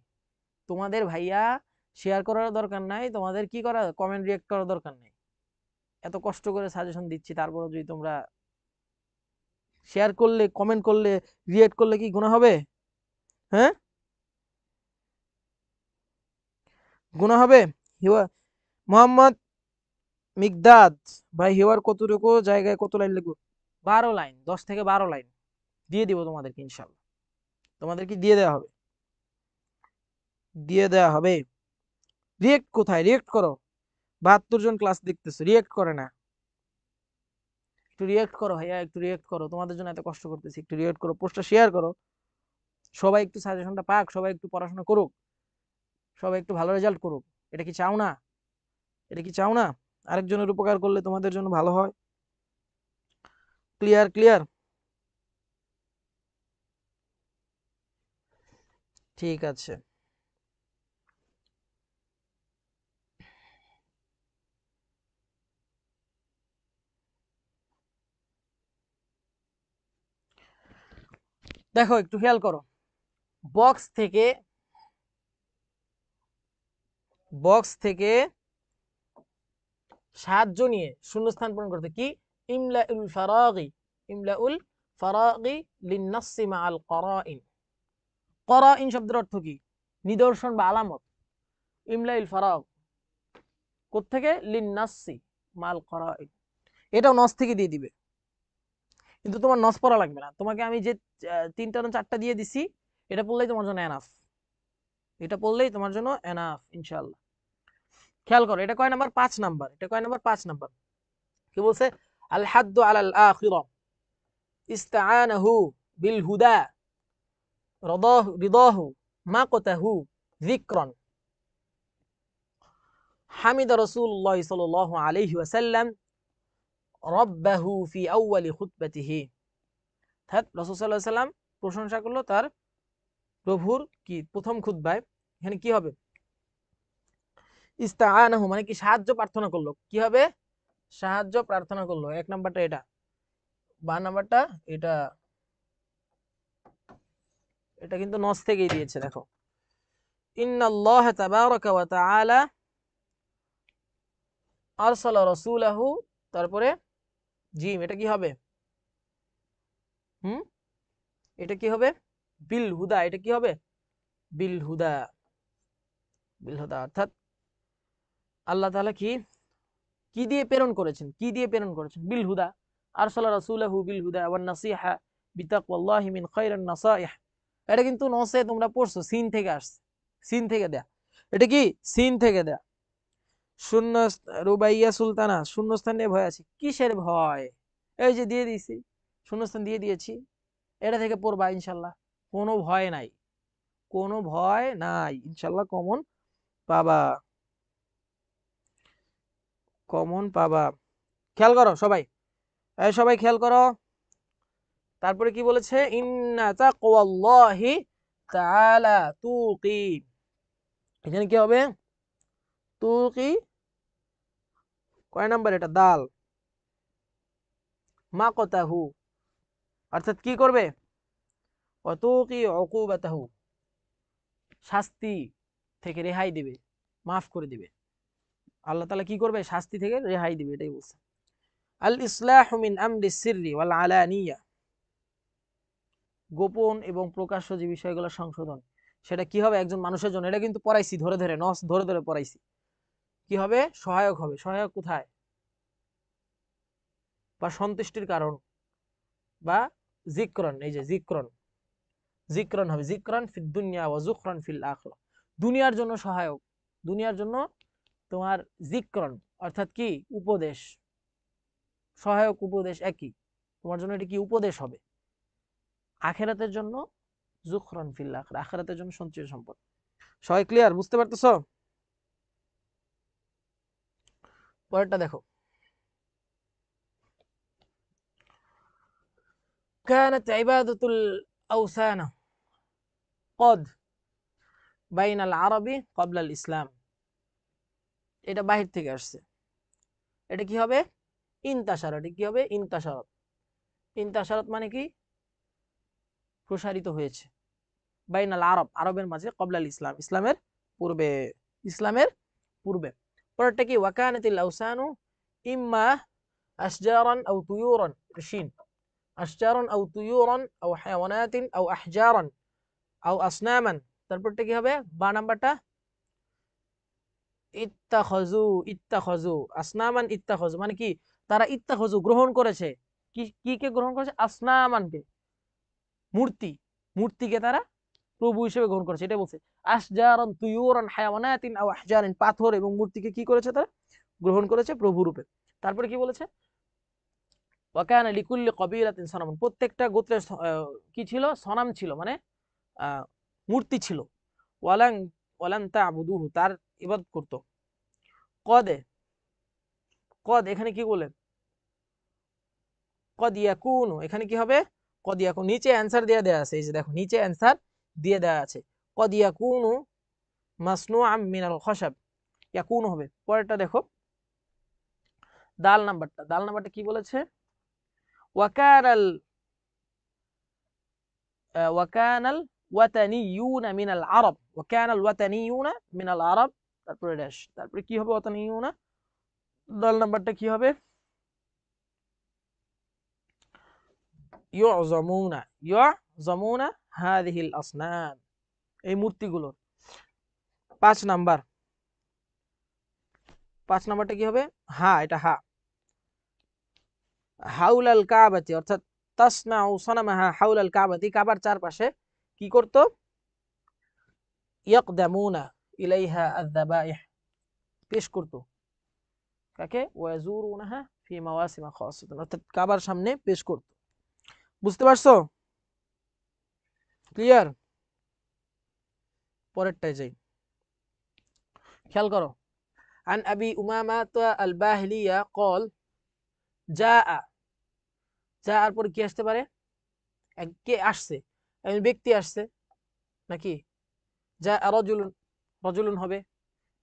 তোমাদের ভাইয়া শেয়ার করার দরকার নাই, তোমাদের কি করা, কমেন্ট রিয়েক্ট করার দরকার নাই। এত কষ্ট করে সাজেশন দিচ্ছি, তারপরে যদি তোমরা শেয়ার করলে, কমেন্ট করলে, রিয়েক্ট করলে কি গুনাহ হবে? হ্যাঁ, গুনাহ হবে? হিওয়া, মোহাম্মদ মিকদাদ ভাই, হিওয়ার কতটুকু জায়গায় কত লাইন লিখবো? 12 লাইন, 10 থেকে 12 লাইন দিয়ে দিব তোমাদেরকে ইনশাল্লাহ, তোমাদেরকে দিয়ে দেওয়া হবে, দিয়ে দেওয়া হবে। রিয়েক্ট কোথায়? রিয়েক্ট করো, 72 জন ক্লাস দেখতেছো, রিয়েক্ট করে না। একটু রিয়েক্ট করো ভাইয়া, একটু রিয়েক্ট করো, তোমাদের জন্য এত কষ্ট করতেছি, একটু রিয়েক্ট করো, পোস্টটা শেয়ার করো, সবাই একটু সাজেশনটা পাক, সবাই একটু পড়াশোনা করুক, সবাই একটু ভালো রেজাল্ট করুক। এটা কি চাও না? এটা কি চাও না? আরেকজনের উপকার করলে তোমাদের জন্য ভালো হয়। ক্লিয়ার? ক্লিয়ার? ঠিক আছে। দেখো একটু খেয়াল করো, বক্স থেকে, বক্স থেকে সাহায্য নিয়ে শূন্যস্থান পূরণ করতে কি? ইমলাউল ফারাগি, ইমলাউল ফারাগি লিন্নাসি মাআল করাইন। করাইন শব্দের অর্থ কি? নিদর্শন বা আলামত। ইমলাউল ফারাগ কোত্থেকে? লিন্নাসি মাল করাইন, এটাও নস থেকে দিয়ে দিবে, কিন্তু তোমার নস পড়া লাগবে না, তোমাকে আমি যে 3টা না 4টা দিয়ে দিছি, এটা পড়লেই তোমার জন্য এনাফ, এটা পড়লেই তোমার জন্য এনাফ ইনশাআল্লাহ। খেয়াল করো, এটা কয় নাম্বার? 5 নাম্বার। এটা কয় নাম্বার? 5 নাম্বার। কি বলছে? আল হাদ্দু আলাল আখিরা ইস্তাআনাহু বিল হুদা রিদাহু মাকতাহু যিকরান হামিদা রাসূলুল্লাহ সাল্লাল্লাহু আলাইহি ওয়াসাল্লাম রাব্বাহু ফি আউয়ালি খুতবাতিহি। অর্থাৎ রাসূল সাল্লাল্লাহু আলাইহি ওয়াসাল্লাম প্রশংসা করলো তার প্রভুর কি প্রথম খুতবায়। এখানে কি হবে? ইস্তাআনাহু মানে কি? সাহায্য প্রার্থনা করলো। কি হবে? সাহায্য প্রার্থনা করলো। 1 নাম্বারটা এটা, 12 নাম্বারটা এটা, এটা কিন্তু নস থেকেই দিয়েছে। দেখো, ইন্নাল্লাহ তাবারাকা ওয়া তাআলা আরসালা রাসূলাহু, তারপরে জিম, এটা কি হবে? হুম, এটা কি হবে? বিল হুদা, এটা কি হবে? বিল হুদা, বিল হুদা, অর্থাৎ আল্লাহ তাআলা কি কি দিয়ে প্রেরণ করেছেন? কি দিয়ে প্রেরণ করেছেন? বিল হুদা, আরসালা রাসূলাহু বিল হুদা ওয়ান নাসিহা বিতাকওয়াল্লাহি মিন খায়রিন নাসাইহ। এটা কিন্তু নসে তোমরা পড়ছো, সিন থেকে আসছে, সিন থেকে দেয়া। এটা কি? সিন থেকে দেয়া। শূন্য, রুবাইয়া সুলতানা শূন্যস্থান নিয়ে ভয় আছে। কিসের ভয়? এই যে দিয়ে দিয়েছি, শূন্যস্থান দিয়ে দিয়েছি, এটা থেকে পড়বা ইনশাল্লাহ, কোনো ভয় নাই, কোনো ভয় নাই, ইনশাল্লাহ কমন পাবা, কমন পাবা। খেয়াল করো সবাই, এই সবাই খেয়াল করো। তারপরে কি বলেছে, ইন্না তাকওয়াল্লাহি তাআলা তুকি, এখানে কি হবে, তুকি কয় নাম্বার, এটা দাল, মাকতাহু, অর্থাৎ কি করবে, অতুকি উকুবাতাহু, শাস্তি থেকে রেহাই দিবে, মাফ করে দিবে, আল্লাহ তাআলা কি করবে, শাস্তি থেকে রেহাই দিবে, এটাই বলছে। আল ইসলাহু মিন আমরি সিররি ওয়াল আলানিয়া, গোপন এবং প্রকাশ্য যে বিষয়গুলো সংশোধন, সেটা কি হবে একজন মানুষের জন্য, এটা কিন্তু পড়াইছি ধরে ধরে, নস ধরে ধরে পড়াইছি, কি হবে, সহায়ক হবে। সহায়ক কোথায়, বা সন্তুষ্টির কারণ, বা জিক্রন, এই যে জিক্রন, জিক্রন হবে, জিক্রন ফিদ দুনিয়া ওয়া যুখরান ফিল আখিরাহ, দুনিয়ার জন্য সহায়ক, দুনিয়ার জন্য তোমার জিক্রন, অর্থাৎ কি উপদেশ, সহায়ক উপদেশ একই, তোমার জন্য এটা কি উপদেশ হবে, আখিরাতের জন্য যুখরান ফিল আখিরাহ, আখিরাতের জন্য সঞ্চয় সম্পদ। সবাই ক্লিয়ার, বুঝতে পারতেছো? পরেরটা দেখো, كانت عبادة الأوثان قد بين العرب قبل الإسلام, এটা বাহির থেকে আসছে, এটা কি হবে, ইনতাশার, এটা কি হবে, ইনতাশারত, ইনতাশারত মানে কি, প্রসারিত হয়েছে, বাইনাল আরব, আরবের মাঝে, কবলাল ইসলাম, ইসলামের পূর্বে, ইসলামের পূর্বে। পরেরটা কি, ওয়াকানাতিল আওসানু ইম্মা আশজারান আও তুয়ুরান, শিন, আশজারান আও তুয়ুরান আও হায়াওয়ানাতিন আও আহজারান আও আসনামান, তারপরটা কি হবে, বা নাম্বারটা, ইত্তাখাযু, ইত্তাখাযু আসনামান, ইত্তাখাযু মানে কি, তারা ইত্তাখাযু গ্রহণ করেছে, কি কি কে গ্রহণ করেছে, আসনামানকে, মূর্তি, মূর্তিকে তারা প্রভু হিসেবে গ্রহণ করেছে, এটা বলছে। আশজারান তুয়ুরান হায়াওয়ানাতিন আও আহজারান, পাথর এবং মূর্তিকে কি করেছে তারা, গ্রহণ করেছে প্রভু রূপে। তারপরে কি বলেছে, ওয়াকানা লিকুল্লি কবিলাতিন সনামুন, প্রত্যেকটা গোত্রের কি ছিল, সনাম ছিল, মানে মূর্তি ছিল, ওয়ালান ওয়ালান তা'বুদুহু, তার ইবাদত করত। কদে, কদ এখানে কি বলে, কদ ইয়াকুনু, এখানে কি হবে, কদ ইয়াকুন, নিচে অ্যানসার দিয়ে দেয়া আছে, এই যে দেখো নিচে অ্যানসার দিয়ে দেয়া আছে, কদ ইয়াকুনু মাসনুআম মিনাল খশাব, ইয়াকুনু হবে। পরেরটা দেখো, দাল নাম্বারটা, দাল নাম্বারটা কি বলেছে, ওয়াকানাল ওয়াকানাল ওয়াতানিয়ুনা মিনাল আরব, ওয়াকানাল ওয়াতানিয়ুনা মিনাল আরব, তারপরে ড্যাশ, তারপরে কি হবে, ওয়াতানিয়ুনা, দাল নাম্বারটা কি হবে, ইউযামুনা, ইউযামুনা হাযিহিল আসনাম, এই মূর্তিগুলো। 5 নাম্বার, 5 নাম্বারটা কি হবে, হা, এটা হা, হাউলাল কাবাতি, অর্থাৎ তাসনাউ সানামাহা হাউলাল কাবাতি, কাবার চারপাশে কি করত, ইয়াকদামুনা ইলাইহা আয-যাবাইহ, পেশ করত, কাকে, ওয়ায়াজুরুনাহা ফি মাওয়াসিমা খাসাতান, অর্থাৎ কাবার সামনে পেশ করত। বুঝতে পারছো, ক্লিয়ার? পরেরটায় যাই, খেয়াল করো। আন আবি উমামাতা আল বাহলিয়া قال জাআ, যার পর কি আসতে পারে, কে আসছে, একজন ব্যক্তি আসছে নাকি, যা রাজুলুন, রাজুলুন হবে,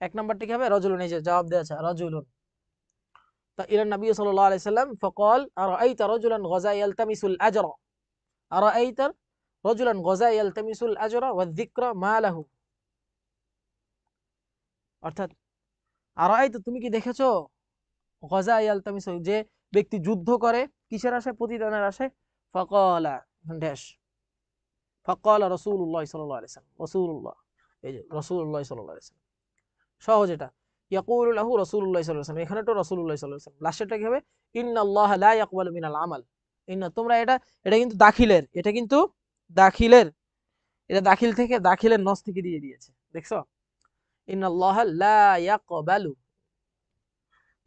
এক নাম্বারটা কি হবে, রাজুলুন, এই যে জবাব দেওয়া আছে রাজুলুন। তা ইলা নবী সাল্লাল্লাহু আলাইহি সাল্লাম فقال ارايت رجلا غزا يلتمس الاجر, ارايت رجلا غزا يلتمس الاجر والذكر ما له, অর্থাৎ আরাইত, তুমি কি দেখেছো, গজা ইয়ালতামিসু, যে ব্যক্তি যুদ্ধ করে কিসের আশায়, প্রতিদানের আশায়, ফাকালা ড্যাশ, ফাকালা রাসূলুল্লাহ সাল্লাল্লাহু আলাইহি ওয়াসাল্লাম, রাসূলুল্লাহ, এই যে রাসূলুল্লাহ সাল্লাল্লাহু আলাইহি ওয়াসাল্লাম, সহজ এটা, ইয়াকুলু লাহু রাসূলুল্লাহ সাল্লাল্লাহু আলাইহি ওয়াসাল্লাম, এখানে তো রাসূলুল্লাহ সাল্লাল্লাহু আলাইহি ওয়াসাল্লাম, লাস্টেরটা কি হবে, ইন্নাল্লাহা লা ইয়াকবালু মিনাল আমাল, ইন্না, তোমরা এটা, এটা কিন্তু দাখিলের, এটা কিন্তু দাখিলের, এটা দাখিল থেকে, দাখিলের নস থেকে দিয়ে দিয়েছে, দেখছো, ইন্নাল্লাহা লা ইয়াকবালু,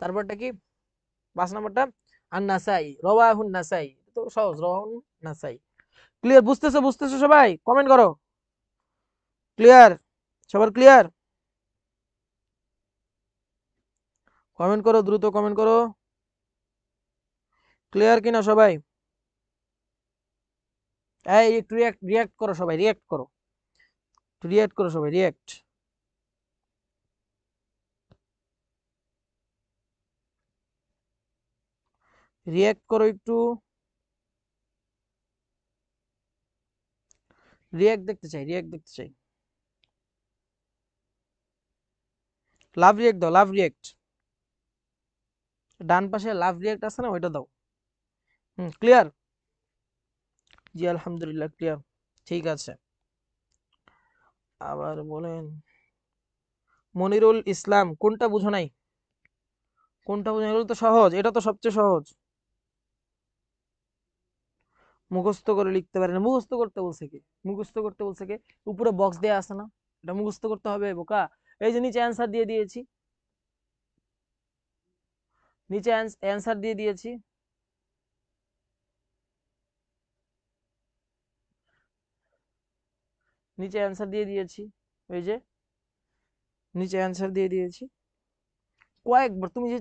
তারপরটা কি, 5 নম্বরটা, আন-নাসাই, রাওয়াহুন নাসাই, তো সহজ, রাওয়াহুন নাসাই। ক্লিয়ার? বুঝতেছো সবাই? কমেন্ট করো। ক্লিয়ার? সবার ক্লিয়ার? কমেন্ট করো, দ্রুত কমেন্ট করো। ক্লিয়ার কিনা সবাই? এই একটু রিয়াক্ট করো সবাই, রিয়াক্ট করো, রিয়াক্ট করো সবাই, রিয়াক্ট। রিয়াক্ট করো একটু, রিয়াক্ট দেখতে চাই, রিয়াক্ট দেখতে চাই। লাভ রিয়াক্ট দাও, লাভ রিয়াক্ট। ডান পাশে লাভ রিয়াক্ট আছে না, ওইটা দাও। ক্লিয়ার? জি আলহামদুলিল্লাহ ক্লিয়ার। ঠিক আছে, আবার বলেন। মনিরুল ইসলাম, কোনটা বুঝো নাই? কোনটা বুঝো নাই? এগুলো তো সহজ, এটা তো সবচেয়ে সহজ। মুখস্থ করে লিখতে পারে না। মুখস্থ করতে বলছে কি? মুখস্থ করতে বলছে কি? উপরে বক্স দেয়া আছে না, এটা মুখস্থ করতে হবে বোকা। এই যে নিচে অ্যান্সার দিয়ে দিয়েছি, নিচে অ্যান্সার দিয়ে দিয়েছি। নিচে অ্যান্সার দিয়ে দিয়েছি, ওই যে নিচে অ্যান্সার দিয়ে দিয়েছি। কয়েকবার তুমি যে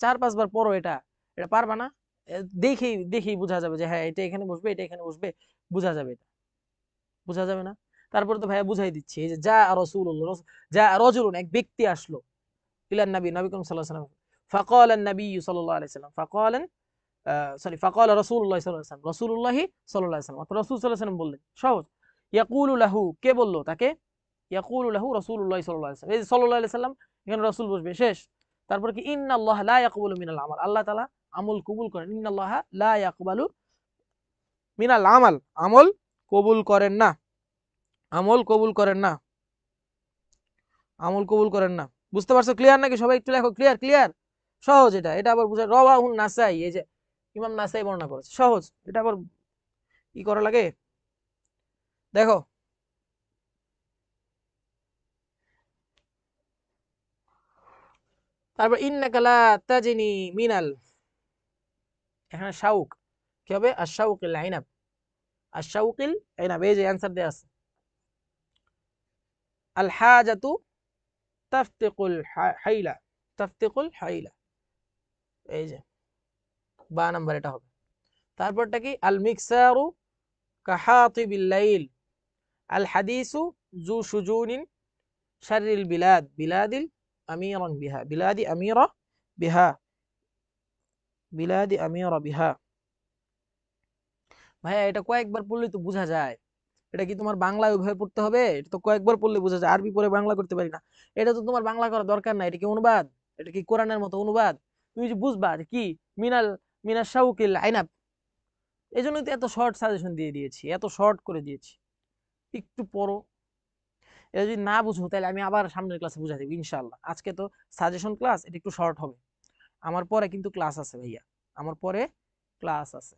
চার পাঁচবার পড়ো, এটা এটা পারবা না? দেখেই দেখেই বোঝা যাবে যে হ্যাঁ এটা এখানে বসবে, এটা এখানে বসবে, বোঝা যাবে। এটা বোঝা যাবে না? তারপরে তো ভাইয়া বুঝাই দিচ্ছি। এই যে যা রাসূলুল্লাহ, যা রাজুলুন, এক ব্যক্তি আসলো, ইলান নবী, নবী করিম সাল্লাল্লাহু আলাইহি ওয়াসাল্লাম, ফাকালা নবী সাল্লাল্লাহু আলাইহি ওয়াসাল্লাম, ফাকালেন, সরি, ফাকালা রাসূলুল্লাহ সাল্লাল্লাহু আলাইহি ওয়াসাল্লাম, রাসূলুল্লাহ সাল্লাল্লাহু আলাইহি ওয়াসাল্লাম, অর্থাৎ রাসূল সাল্লাল্লাহু আলাইহি ওয়াসাল্লাম বললেন। সহজ। ইয়াকুলু লাহু, কে বললো তাকে? ইয়াকুলু লাহু রাসূলুল্লাহ সাল্লাল্লাহু আলাইহি ওয়াসাল্লাম, এই যে সাল্লাল্লাহু আলাইহি ওয়াসাল্লাম, এখানে রাসূল বসবে, শেষ। তারপর কি? ইন্নাল্লাহ লা ইয়াকবালু মিনাল আমাল, আল্লাহ তাআলা আমল কবুল করেন। ইন্নাল্লাহ লা ইয়াকবালু মিনাল আমাল, আমল কবুল করেন না, আমল কবুল করেন না, আমল কবুল করেন না। বুঝতে পারছো? ক্লিয়ার নাকি সবাই? একটু লেখো, ক্লিয়ার? ক্লিয়ার? সহজ এটা, এটা আবার বুঝা। রাওয়াহুন নাসাই, এই যে ইমাম নাসাই বর্ণনা করেছে, সহজ। এটা আবার কি করা লাগে দেখো। তারপর ইন্নাকা লা তাজনি মিনাল, এখানে শাউক কি হবে? আশ-শাউকিল আইনাব, আশ-শাউকিল আইনাব, এই যে অ্যানসার দেয়া আছে। আল হাজাতু তাফতিকুল হাইলা, তাফতিকুল হাইলা, এই যে বা নাম্বার এটা হবে। তারপরটা কি? আল মিকসারু কাহাতিবিল লাইল, আল হাদিসু জু সুজুনিন শাররিল বিলাদ, বিলাদিল আমিরান বিহা, বিলাদি আমিরা বিহা, বিলাদি আমিরা বিহা। ভাইয়া এটা কয়েকবার পড়লে তো বোঝা যায়। এটা কি তোমার বাংলায় ওইভাবে পড়তে হবে? এটা তো কয়েকবার পড়লে বোঝা যায়। আরবি পড়ে বাংলা করতে পারি না, এটা তো তোমার বাংলা করা দরকার নাই। এটা কি অনুবাদ? এটা কি কোরআনের মতো অনুবাদ? তুমি যে বুঝবা যে কি মিনাল, মিনাল শাউকিল আইনাব, এই জন্যই তো এত শর্ট সাজেশন দিয়ে দিয়েছি, এত শর্ট করে দিয়েছি। একটু পড়ো। এটা যদি না বুঝো তাহলে আমি আবার সামনের ক্লাসে বুঝাই দেবো ইনশাআল্লাহ। আজকে তো সাজেশন ক্লাস, এটা একটু শর্ট হবে। আমার পরে কিন্তু ক্লাস আছে ভাইয়া, আমার পরে ক্লাস আছে।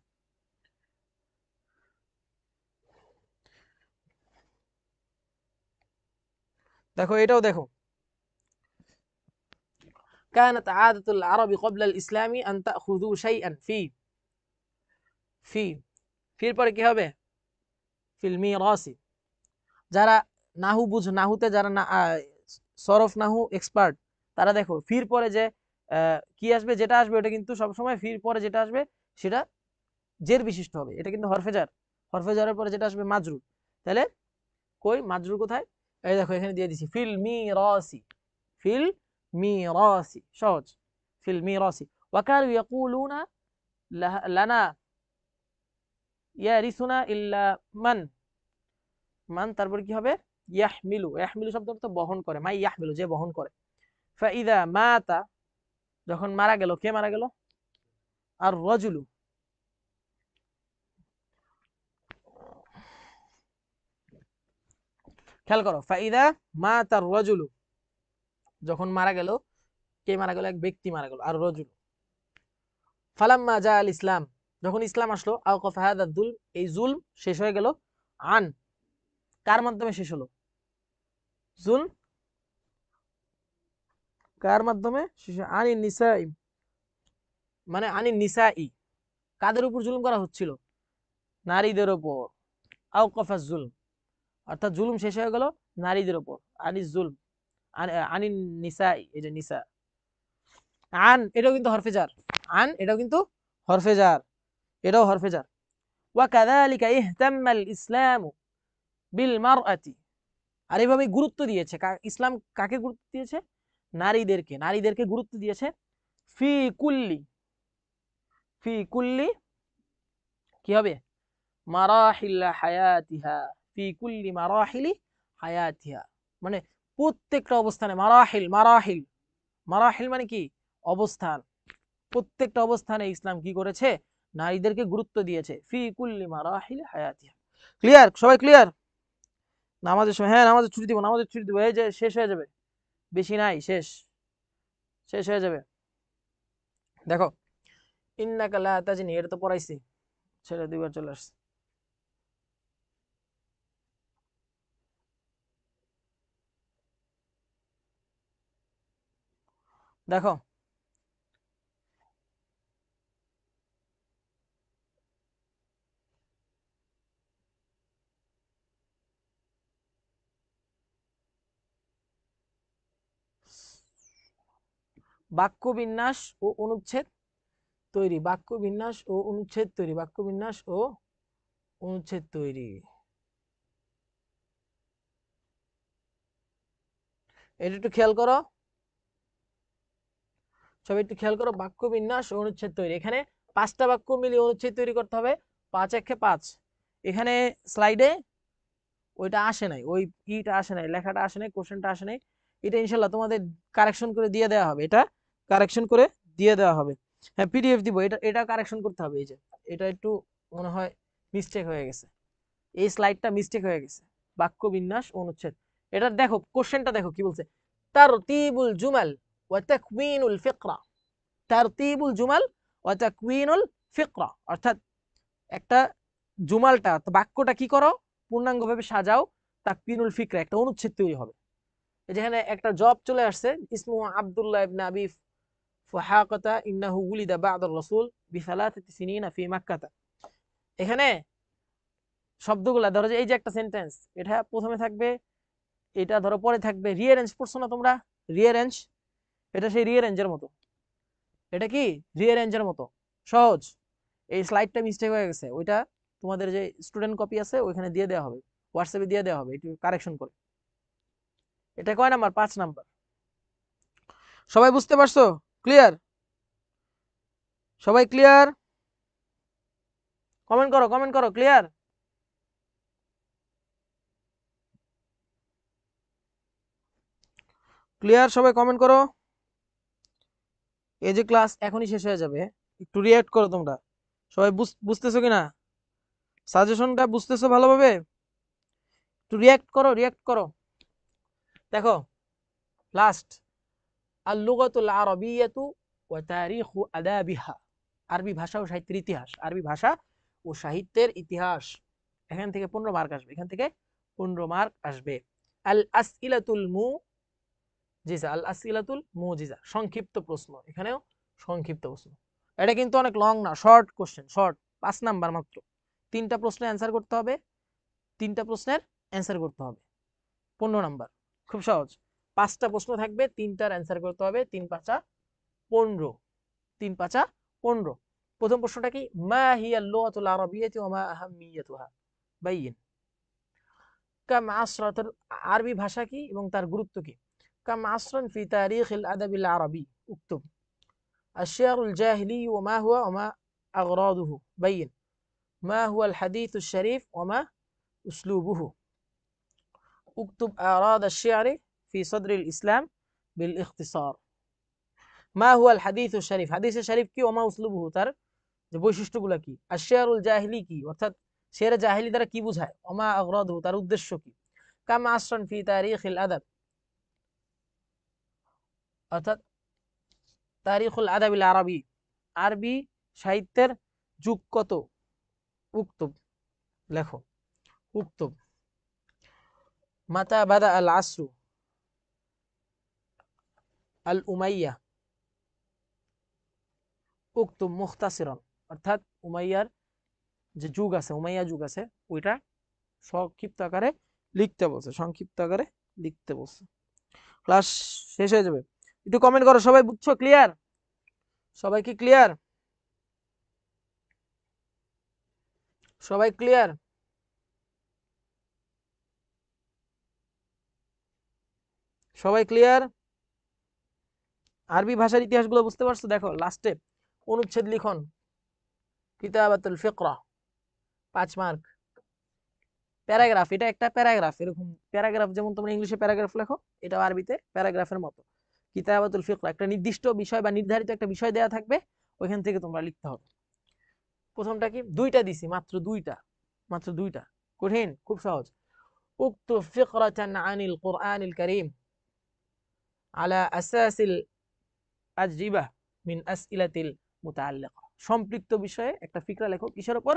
দেখো এটাও দেখো। كانت عادة العرب قبل الإسلام أن تأخذوا شيئا في ফির পরে কি হবে? ফিল মিরাসি। যারা নাহু বুঝ, নাহুতে যারা না সরফ নাহু এক্সপার্ট, তারা দেখো ফির পরে যে কি আসবে, যেটা আসবে ওটা কিন্তু সবসময় ফির পরে যেটা আসবে সেটা জের বিশিষ্ট হবে। এটা কিন্তু হরফেজার, হরফেজারের পরে যেটা আসবে মাজরুর। তাহলে কই মাজরুর কোথায়? এই দেখো এখানে দিয়ে দিছি, ফিল মিরাসি, ফিল মিরাসি, সহজ। ফিল মিরাসি। ওয়াকানু ইয়াকুলুনা লানা ইয়ারিসুনা ইল্লা মান, মান তারপর কি হবে? ইয়াহমিলু, ইয়াহমিলু শব্দ তো বহন করে, মাই ইয়াহমিলু, যে বহন করে। ফাইদা মাতা, যখন মারা গেল, কে মারা গেল? আর রাজুলু, খেয়াল করো, ফাইদা মাতা আর রাজুলু, যখন মারা গেল, কে মারা গেল? এক ব্যক্তি মারা গেল। আর রাজুলু, ফালাম্মা জা আল ইসলাম, যখন ইসলাম আসলো, আওকাফা হাদা যুলম, এই জুলম শেষ হয়ে গেল। আন, কার মাধ্যমে শেষ হলো? জুলম কার মাধ্যমে শেষ? আনিন নিসাইম, মানে আনিন নিসাই, কাদের উপর জুলুম করা হচ্ছিল? নারীদের উপর। আওকাফাজ জুলম, অর্থাৎ জুলুম শেষ হয়ে গেল নারীদের উপর। আনিস জুলম, আনিন নিসাই, এই যে নিসা। আন এটাও কিন্তু হরফেজার, আন এটাও কিন্তু হরফেজার, এটাও হরফেজার। ওয়াকাযালিকা ইহতাম্মাল ইসলামু বিল মারআতি, আর এইভাবে গুরুত্ব দিয়েছে ইসলাম, কাকে গুরুত্ব দিয়েছে? নারীদেরকে, নারীদেরকে গুরুত্ব দিয়েছে। ফি কুল্লি, ফি কুল্লি কি হবে? মারাহিল হায়াতিহা, ফি কুল্লি মারাহিলি হায়াতিহা, মানে প্রত্যেকটা অবস্থানে। মারাহিল, মারাহিল, মারাহিল মানে কি? অবস্থান। প্রত্যেকটা অবস্থানে ইসলাম কি করেছে? নারীদেরকে গুরুত্ব দিয়েছে। ফি কুল্লি মারাহিল হায়াতিহা। ক্লিয়ার? সবাই ক্লিয়ার? নামাজের সময়, হ্যাঁ নামাজের ছুটি দিব, নামাজের ছুটি দিব, এই যে শেষ হয়ে যাবে, বেশি নাই, শেষ, শেষ হয়ে যাবে। দেখো ইন্নাকা লা তাজনি, এটা তো পড়াইছি, ছেড়ে দুইবার চলে আসছে। দেখো বাক্য বিন্যাস ও অনুচ্ছেদ তৈরি, বাক্য বিন্যাস ও অনুচ্ছেদ তৈরি, বাক্য বিন্যাস ও অনুচ্ছেদ তৈরি। এটা একটু খেয়াল করো, সবাই একটু খেয়াল করো। বাক্য বিন্যাস ও অনুচ্ছেদ তৈরি, এখানে 5টা বাক্য মিলিয়ে অনুচ্ছেদ তৈরি করতে হবে। 5 একে 5। এখানে স্লাইডে ওইটা আসে নাই, ওই ইটা আসে নাই, লেখাটা আসে নাই, কোশ্চেনটা আসে নাই। এটা ইনশাল্লাহ তোমাদের কারেকশন করে দিয়ে দেওয়া হবে, এটা কারেকশন করে দিয়ে দেওয়া হবে। হ্যাঁ পিডিএফ দিব, এটা কারেকশন করতে হবে। এই যে এটা একটু মনে হয় মিস্টেক হয়ে গেছে, এই স্লাইডটা মিস্টেক হয়ে গেছে। বাক্য বিন্যাস অনুচ্ছেদ, এটা দেখো কোশ্চেনটা দেখো কি বলছে। তারতিবুল জুমাল ওয়া তাকওয়িনুল ফিকরা, তারতিবুল জুমাল ওয়া তাকওয়িনুল ফিকরা, অর্থাৎ একটা জুমালটা, বাক্যটা কি করো? পূর্ণাঙ্গভাবে সাজাও। তাকওয়িনুল ফিকরা, একটা অনুচ্ছেদ তৈরি হবে। যেখানে একটা জব চলে আসছে, ইসমু আব্দুল্লাহ ইবনে আবি ফুহাকাতা ইন্নাহু উলিদা বা'দা রাসূল বিসালাসাতি সিনিনা ফি মাক্কাতা। এখানে শব্দগুলা ধরো যে এই যে একটা সেন্টেন্স, এটা প্রথমে থাকবে, এটা ধরো পরে থাকবে। রিঅ্যারেঞ্জ পড়ছো না তোমরা? রিঅ্যারেঞ্জ, এটা সেই রিঅ্যারেঞ্জের মতো, এটা কি রিঅ্যারেঞ্জের মতো সহজ। এই স্লাইডটা মিস্টেক হয়ে গেছে, ওইটা তোমাদের যে স্টুডেন্ট কপি আছে ওইখানে দিয়ে দেওয়া হবে, হোয়াটসঅ্যাপে দিয়ে দেওয়া হবে, একটু কারেকশন করে। এটা কয় নাম্বার? 5 নাম্বার। সবাই বুঝতে পারছো? ক্লিয়ার? সবাই ক্লিয়ার? কমেন্ট করো, কমেন্ট করো, ক্লিয়ার? ক্লিয়ার? সবাই কমেন্ট করো। এই যে ক্লাস এখনই শেষ হয়ে যাবে, একটু রিঅ্যাক্ট করো তোমরা। সবাই বুঝতেছো কিনা? সাজেশনটা বুঝতেছো ভালোভাবে? একটু রিঅ্যাক্ট করো, রিঅ্যাক্ট করো। দেখো লাস্ট, আল লুগাতুল আরাবিয়াতু ওয়া তারিখু আদাবিহা, আরবি ভাষা ও সাহিত্যের ইতিহাস, আরবি ভাষা ও সাহিত্যের ইতিহাস। এখান থেকে 15 মার্ক আসবে, এখান থেকে 15 মার্ক আসবে। আল আসইলাতুল মুজিজা, আল আসইলাতুল মুজিজা, সংক্ষিপ্ত প্রশ্ন, এখানেও সংক্ষিপ্ত প্রশ্ন। এটা কিন্তু অনেক লং না, শর্ট কোশ্চেন, শর্ট, 5 নাম্বার মাত্র। 3টা প্রশ্নের অ্যান্সার করতে হবে, 3টা প্রশ্নের অ্যান্সার করতে হবে, 15 নাম্বার, খুব সহজ। 5টা প্রশ্ন থাকবে, 3টার অ্যান্সার করতে হবে, 3 5 15, 3 5 15। প্রথম প্রশ্নটা কি? মা হিয়াল লুগাতুল আরাবিয়্যাতু ওয়া মা আহাম্মিয়াতুহা, বাইয়িন। কাম আসরাতুল, আরবি ভাষা কি এবং তার গুরুত্ব কি? কাম আসরান ফি তারিখিল আদাবিল আরবি, উক্তুব। আশ-শি'রুল জাহিলি ওয়া মা হুয়া ওয়া মা আগরাদুহু, বাইয়িন। মা হুয়াল হাদিসুশ শরীফ ওয়া মা উসলুবুহু। উক্তুব আরাদ আশ-শি'রি ফি সদরিল ইসলাম বিল ইখতিসার। মা হুয়াল হাদিসুশ শরীফ, হাদিসে শরীফ কি? ওয়া মা উসলুবুহু, তার যে বৈশিষ্ট্যগুলো কি? আশ-শি'রুল জাহিলি কি, অর্থাৎ শেরে জাহিলি দ্বারা কি বোঝায়? ওয়া মা আগরাদুহু, তার উদ্দেশ্য কি? কাম আসরান ফি তারিখিল আদাব, অর্থাৎ তারিখুল আদাবিল আরবি, আরবি সাহিত্যের যুগ কত? উক্তুব, লেখো, উক্তুব। মাতা বাদা আল আসরু আল উমাইয়া, উক্তুব মুখতাসিরান, অর্থাৎ উমাইয়ার যে যুগ আছে, উমাইয়া যুগ আছে, ওইটা সংক্ষিপ্ত আকারে লিখতে বলছে, সংক্ষিপ্ত আকারে লিখতে বলছে। ক্লাস শেষ হয়ে যাবে, একটু কমেন্ট করো সবাই, বুঝছো? ক্লিয়ার? সবাই কি ক্লিয়ার? সবাই ক্লিয়ার? সবাই ক্লিয়ার? আরবি ভাষার ইতিহাসগুলো বুঝতে পারছো? দেখো লাস্টে অনুচ্ছেদ লিখন, কিতাবাতুল ফিকরা 5 মার্ক। প্যারাগ্রাফ, এটা একটা প্যারাগ্রাফ, এরকম প্যারাগ্রাফ যেমন তোমরা ইংলিশে প্যারাগ্রাফ লেখো, এটা আরবিতে প্যারাগ্রাফের মতো। কিতাবাতুল ফিকরা, একটা নির্দিষ্ট বিষয় বা নির্ধারিত একটা বিষয় দেয়া থাকবে, ওইখান থেকে তোমরা লিখতে হবে। প্রথমটা কি? দুইটা দিছি, মাত্র দুইটা, মাত্র দুইটা। কঠিন? খুব সহজ। উক্তু ফিকরাতান আনিল কুরআনিল কারীম আলা আসাসিল আজরিবা মিন আসইলাতিল মুতাআল্লিকা। সম্পৃক্ত বিষয়ে একটা ফিকরা লেখো, কিসের উপর?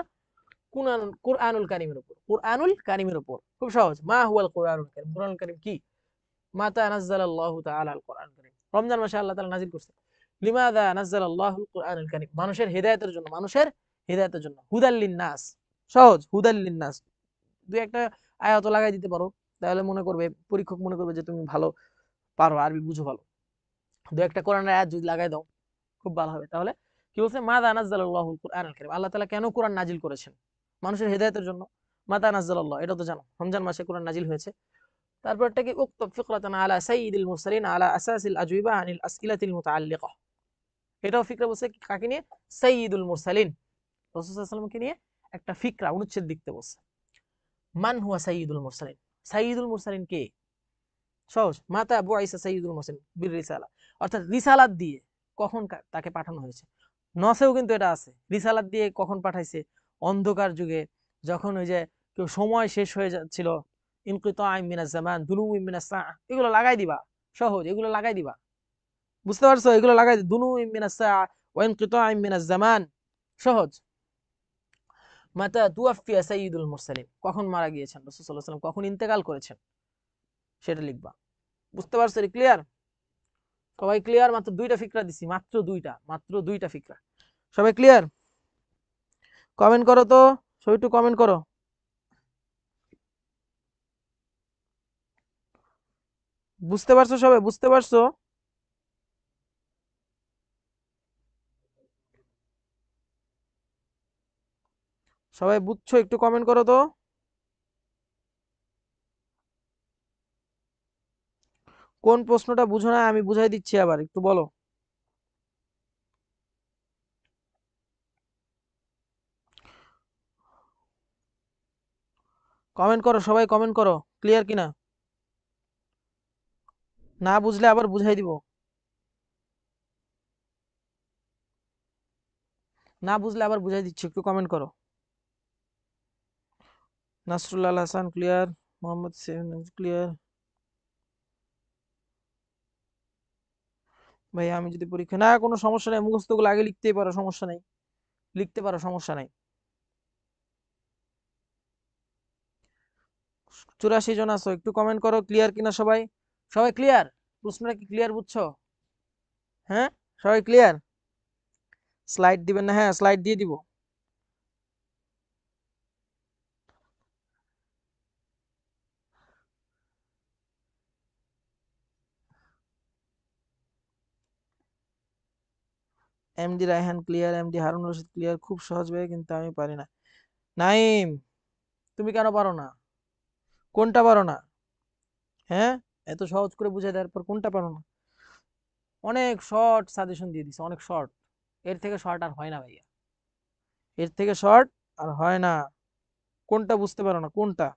কুরআনুল কারীমের উপর। কুরআনুল কারীমের উপর, খুব সহজ। মা হুয়াল কুরআনুল কারীম? কুরআনুল কারীম কি? মাতা নাযালাল্লাহু তাআলা আল কুরআনুল কারীম? রমজান মাসে আল্লাহ তাআলা নাযিল করছে। লিমাযা নাযালাল্লাহুল কুরআনুল কারীম? মানুষের হেদায়েতের জন্য, মানুষের হেদায়েতের জন্য। হুদাল লিন্নাস, সহজ, হুদাল লিন্নাস। দুই একটা আয়াত লাগাই দিতে পারো, তাহলে মনে করবে, পরীক্ষক মনে করবে যে তুমি ভালো পারো, আরবি বুঝো ভালো। দু একটা কোরআনের আয়াত যদি লাগাই দাও, খুব ভালো হবে। তাহলে কি বলছে? মাযা নাযালাল্লাহুল কুরআনুল কারীম? আল্লাহ তাআলা কেন কোরআন নাজিল করেছেন? মানুষের হেদায়েতের জন্য। মাতা নাযালাল্লাহ, এটা তো জানো, রমজান মাসে কোরআন নাজিল হয়েছে। তারপরটা কি? উক্তব ফিকরাতান আলা সাইয়্যিদিল মুরসালিন আলা আসাসিল আজওয়াবা আনিল আসইলাতিল মুতাআল্লিকা। এটাও ফিকরা বলছে, কাকে নিয়ে? সাইয়্যিদুল মুরসালিন, রাসূল সাল্লাল্লাহু আলাইহি ওয়াসাল্লামকে নিয়ে একটা ফিকরা, অনুচ্ছেদ লিখতে বলছে। মান হুয়া সাইয়্যিদুল মুরসালিন? সাইয়্যিদুল মুরসালিন কে? সহজ। মাতা বুআইসা সাইয়্যিদুল মুরসালিন বির রিসালা, অর্থাৎ রিসালাত দিয়ে কখন তাকে পাঠানো হয়েছে। নসেও কিন্তু এটা আছে, রিসালাত দিয়ে কখন পাঠাইছে? অন্ধকার যুগে, যখন ওই যে কেউ সময় শেষ হয়ে যাচ্ছিল, ইনকিতাআ মিনাজ জামান, দুনুউ মিনাস সাআ, এগুলো লাগাই দিবা, সহজ, এগুলো লাগাই দিবা। বুঝতে পারছো? এগুলো লাগাই, দুনুউ মিনাস সাআ ওয়া ইনকিতাআ মিনাজ জামান, সহজ। মাতা তুওয়াফিয়া সাইয়্যিদুল মুরসালিন, কখন মারা গিয়েছেন রাসূল সাল্লাল্লাহু আলাইহি ওয়াসাল্লাম, কখন ইন্তেকাল করেছেন, সেটা লিখবা। বুঝতে পারছো? ক্লিয়ার? সবাই ক্লিয়ার? মাত্র দুইটা ফিকরা দিছি, মাত্র দুইটা, মাত্র দুইটা ফিকরা। সবাই ক্লিয়ার? কমেন্ট করো তো, সবাই একটু কমেন্ট করো। বুঝতে পারছো? সবাই বুঝতে পারছো? সবাই বুঝছো? একটু কমেন্ট করো তো। কোন প্রশ্নটা বুঝো না, আমি বুঝাই দিচ্ছি, আবার একটু বলো। কমেন্ট করো, সবাই কমেন্ট করো, ক্লিয়ার কিনা। না বুঝলে আবার বুঝাই দিব, না বুঝলে আবার বুঝাই দিচ্ছি, একটু কমেন্ট করো। Nasrullah Al Hasan clear, Mohammad Selim clear. ভাই আমি যদি পরীক্ষা, না কোনো সমস্যা নাই, মুখস্থগুলো আগে লিখতেই পারো, সমস্যা নাই, লিখতে পারো, সমস্যা নাই। 84 জন আছো, একটু কমেন্ট করো, ক্লিয়ার কিনা সবাই। সবাই ক্লিয়ার? প্রশ্নটা কি ক্লিয়ার, বুঝছো? হ্যাঁ, সবাই ক্লিয়ার? স্লাইড দিবেন না? হ্যাঁ, স্লাইড দিয়ে দিব। MD Raihan clear, MD Harun Rashid clear. খুব সহজ ভাবে, কিন্তু আমি পারি না। নাইম, তুমি কেন পারো না? কোনটা পারো না? হ্যাঁ, এত সহজ করে বুঝাই দেওয়ার পর কোনটা পারো না? অনেক শর্ট সাজেশন দিয়ে দিছে, অনেক শর্ট, এর থেকে শর্ট আর হয় না ভাইয়া, এর থেকে শর্ট আর হয় না। কোনটা বুঝতে পারো না? কোনটা?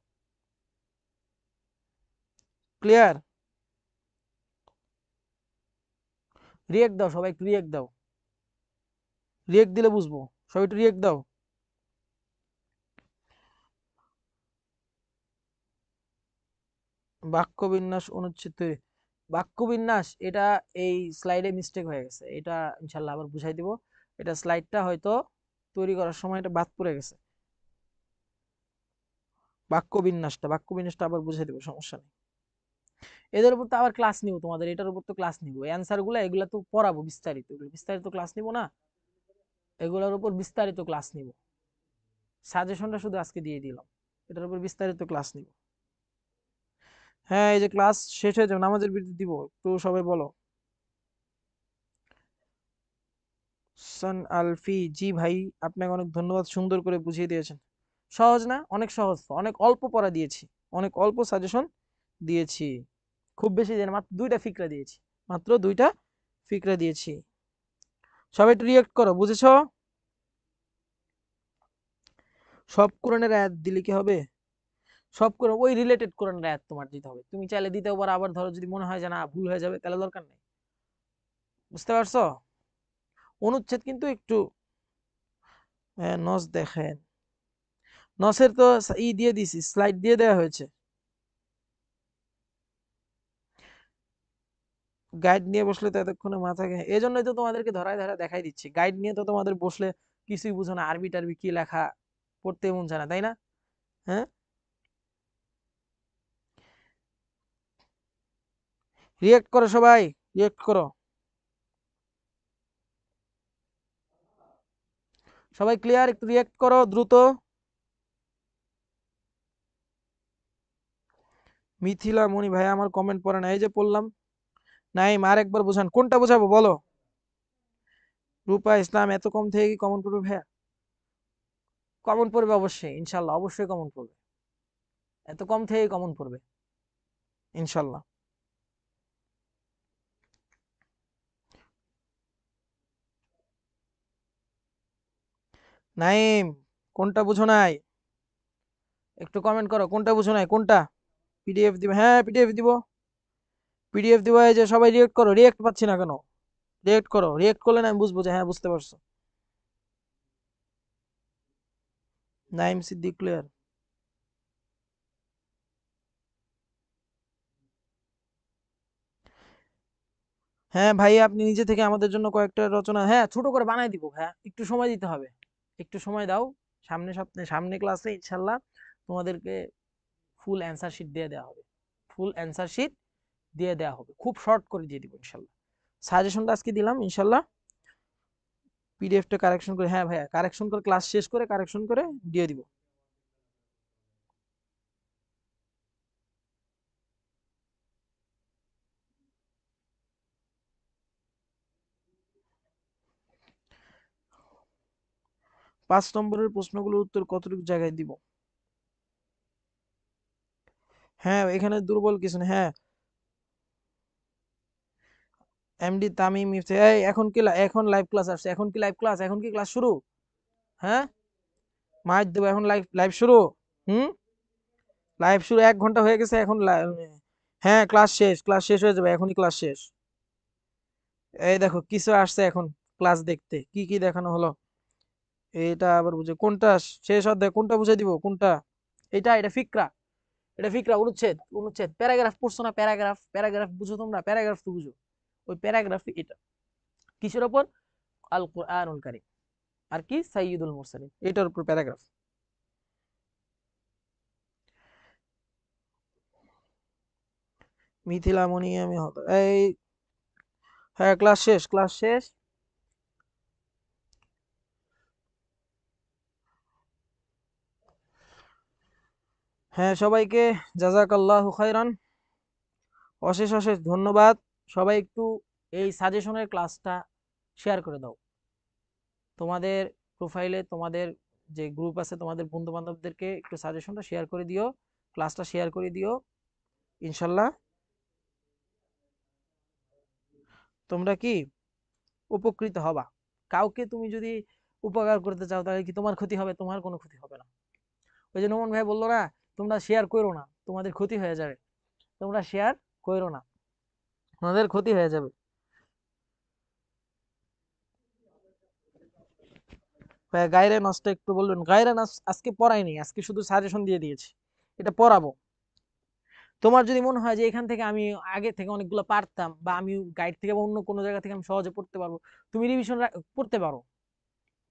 ক্লিয়ার? রিয়েক্ট দাও সবাই, একটু রিয়েক্ট দাও, রিয়েক্ট দিলে বুঝবো। সবাই একটু রিয়েক্ট দাও। বাক্য বিন্যাস অনুচ্ছেদ তৈরি, বাক্য বিন্যাস, এটা এই স্লাইডে মিস্টেক হয়ে গেছে, এটা ইনশাল্লাহ আবার বুঝাই দিব। এটা স্লাইডটা হয়তো তৈরি করার সময় এটা বাদ পড়ে গেছে। বাক্য বিন্যাসটা আবার বুঝাই দিব, সমস্যা নেই। এদের উপর তো আবার ক্লাস নিব, তোমাদের এটার উপর তো ক্লাস নিব, অ্যান্সার গুলা এগুলা তো পড়াবো বিস্তারিত, এগুলো বিস্তারিত ক্লাস নিব না। এগুলোর উপর বিস্তারিত ক্লাস নিব। সাজেশনটা শুধু আজকে দিয়ে দিলাম, এটার উপর বিস্তারিত ক্লাস নিব। হ্যাঁ, এই যে ক্লাস শেষ হয়ে যাবে, নামাজের বিরতি দিব, একটু সবাই বলো। সান আলফি, জি ভাই, আপনাকে অনেক ধন্যবাদ, সুন্দর করে বুঝিয়ে দিয়েছেন। সহজ না? অনেক সহজ, অনেক অল্প পড়া দিয়েছি, অনেক অল্প সাজেশন দিয়েছি, খুব বেশি দেন, মাত্র 2টা ফিকরা দিয়েছি, মাত্র 2টা ফিকরা দিয়েছি। সবাই একটু রিয়েক্ট করো, বুঝেছো? সব কোরআনের আয়াত দিলে কি হবে? সব কোরআন ওই রিলেটেড কোরআনের আয়াত তোমার দিতে হবে। তুমি চাইলে দিতেও পারো, আবার ধরো যদি মনে হয় যে না ভুল হয়ে যাবে তাহলে দরকার নেই। বুঝতে পারছো? অনুচ্ছেদ কিন্তু একটু নস দেখেন, নসের তো দিয়ে দিছি, স্লাইড দিয়ে দেওয়া হয়েছে। গাইড নিয়ে বসলে তো এতক্ষণে মাথা এই জন্যই তো তোমাদেরকে ধরায় ধরায় দেখাই দিচ্ছি। গাইড নিয়ে তো তোমাদের বসলে কিছুই বুঝো না, আরবি টারবি কি লেখা পড়তে মন চায় না, তাই না? হ্যাঁ, রিয়েক্ট করো সবাই, রিয়েক্ট করো সবাই, ক্লিয়ার? একটু রিয়েক্ট করো দ্রুত। মিথিলা মনি ভাই আমার কমেন্ট পড়ে না, এই যে পড়লাম। নাইম আর একবার বোঝান, কোনটা বোঝাবো বলো? রূপা ইসলাম, এত কম থেকে কি কমন পড়বে ভাইয়া? কমন পড়বে অবশ্যই, ইনশাল্লাহ অবশ্যই কমন পড়বে, এত কম থেকে কমন পড়বে ইনশাল্লাহ। নাইম, কোনটা বুঝো নাই? একটু কমেন্ট করো, কোনটা বুঝো নাই, কোনটা? পিডিএফ দিব? হ্যাঁ পিডিএফ দিব, পিডিএফ দিব। এই যে সবাই রিয়েক্ট করো, রিয়েক্ট পাচ্ছি না কেন? রিয়েক্ট করো, রিয়েক্ট করলে না আমি বুঝবো যে হ্যাঁ বুঝতে পারছো। নাইম সিদ্দিক ক্লিয়ার। হ্যাঁ ভাই, আপনি নিজে থেকে আমাদের জন্য কয়েকটা রচনা হ্যাঁ ছোট করে বানাই দিব, হ্যাঁ একটু সময় দিতে হবে, একটু সময় দাও। সামনে সপ্তাহে, সামনে ক্লাসে ইনশাল্লাহ তোমাদেরকে ফুল অ্যান্সার শিট দিয়ে দেওয়া হবে, ফুল অ্যান্সার শিট দিয়ে দেওয়া হবে, খুব শর্ট করে দিয়ে দিব ইনশাল্লাহ। সাজেশনটা আজকে দিলাম ইনশাল্লাহ, পিডিএফটা কারেকশন করে, হ্যাঁ ভাইয়া কারেকশন করে, ক্লাস শেষ করে কারেকশন করে দিয়ে দিব। 5 নম্বরের প্রশ্নগুলোর উত্তর কতটুকু জায়গায় দিব? হ্যাঁ এখানে দুর্বল কিছু না, হ্যাঁ। এমডি তামিম ইফতে, এই এখন কি এখন লাইভ ক্লাস আসছে, এখন কি লাইভ ক্লাস, এখন কি ক্লাস শুরু? হ্যাঁ, মাইক দেবো এখন, লাইভ লাইভ শুরু। হুম, লাইভ শুরু 1 ঘন্টা হয়ে গেছে এখন হ্যাঁ ক্লাস শেষ, ক্লাস শেষ হয়ে যাবে, এখনই ক্লাস শেষ। এই দেখো কিছু আসছে এখন ক্লাস দেখতে, কি কি দেখানো হলো, এটা আবার বুঝে কোনটা শেষ অধ্যায়, কোনটা বুঝে দিব কোনটা? এটা ফিকরা, এটা ফিকরা, অনুচ্ছেদ, অনুচ্ছেদ, প্যারাগ্রাফ পড়ছো না? প্যারাগ্রাফ, প্যারাগ্রাফ বুঝো তোমরা? প্যারাগ্রাফ তো বুঝো, ওই প্যারাগ্রাফ এটা কিসের ওপর? আল কোরআনুল কারীম, আর কি সাইয়্যিদুল মুরসালিন, এটার উপর প্যারাগ্রাফ। মিথিলা মনি, আমি এই হ্যাঁ ক্লাস শেষ, ক্লাস শেষ। হ্যাঁ সবাইকে জাযাকাল্লাহু খাইরান, অশেষ অশেষ ধন্যবাদ। সবাই একটু এই সাজেশনের ক্লাসটা শেয়ার করে দাও তোমাদের প্রোফাইলে, তোমাদের যে গ্রুপ আছে তোমাদের বন্ধু বান্ধবদেরকে একটু সাজেশনটা শেয়ার করে দিও, ক্লাসটা শেয়ার করে দিও ইনশাল্লাহ। তোমরা কি উপকৃত হবা, কাউকে তুমি যদি উপকার করতে চাও তাহলে কি তোমার ক্ষতি হবে? তোমার কোনো ক্ষতি হবে না। ওই যে নোমান ভাই বললো না, তোমরা শেয়ার করো না, তোমাদের ক্ষতি হয়ে যাবে, তোমরা শেয়ার করো না, তোমাদের ক্ষতি হয়ে যাবে। ভাই গায়রে নাচটা একটু বলবেন? গায়রে নাচ আজকে পড়াইনি, আজকে শুধু সাজেশন দিয়ে দিয়েছি, এটা পড়াবো। তোমার যদি মনে হয় যে এখান থেকে আমি আগে থেকে অনেকগুলো পারতাম, বা আমি গাইড থেকে বা অন্য কোনো জায়গা থেকে আমি সহজে পড়তে পারবো, তুমি রিভিশন পড়তে পারো,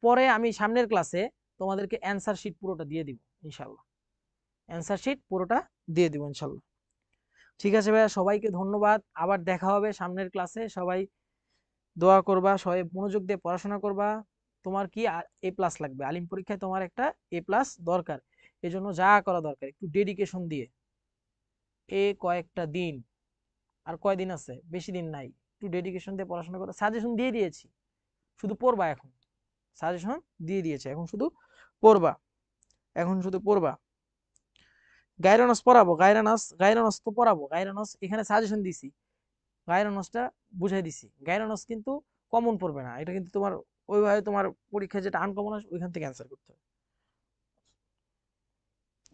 পরে আমি সামনের ক্লাসে তোমাদেরকে অ্যান্সার শিট পুরোটা দিয়ে দিব ইনশাল্লাহ, অ্যান্সার শিট পুরোটা দিয়ে দিব ইনশাল্লাহ। ঠিক আছে ভাইয়া, সবাইকে ধন্যবাদ, আবার দেখা হবে সামনের ক্লাসে। সবাই দোয়া করবা, সবাই মনোযোগ দিয়ে পড়াশোনা করবা। তোমার কি এ প্লাস লাগবে, আলিম পরীক্ষায় তোমার একটা এ প্লাস দরকার। এই জন্য যা করা দরকার একটু ডেডিকেশন দিয়ে কয়েকটা দিন, আর কয়দিন আছে, বেশি দিন নাই, একটু ডেডিকেশন দিয়ে পড়াশোনা করে, সাজেশন দিয়ে দিয়েছি, শুধু পড়বা এখন। সাজেশন দিয়ে দিয়েছে, এখন শুধু পড়বা, এখন শুধু পড়বা। গাইরানস পড়াবো, গাইরানস তো পড়াবো, গাইরানস এখানে সাজেশন দিছি, গাইরানসটা বুঝাই দিছি। গাইরানস কিন্তু কমন পড়বে না, এটা কিন্তু তোমার ওইভাবে তোমার পরীক্ষায় যেটা আনকমন আসবে ওইখান থেকে অ্যান্সার করতে হবে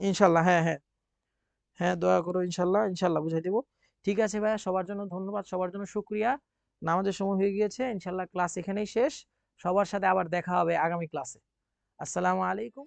ইনশাল্লাহ। হ্যাঁ হ্যাঁ হ্যাঁ, দয়া করো, ইনশাল্লাহ ইনশাল্লাহ বুঝাই দেবো। ঠিক আছে ভাইয়া, সবার জন্য ধন্যবাদ, সবার জন্য শুক্রিয়া। নামাজের সময় হয়ে গিয়েছে, ইনশাল্লাহ ক্লাস এখানেই শেষ। সবার সাথে আবার দেখা হবে আগামী ক্লাসে। আসসালামু আলাইকুম।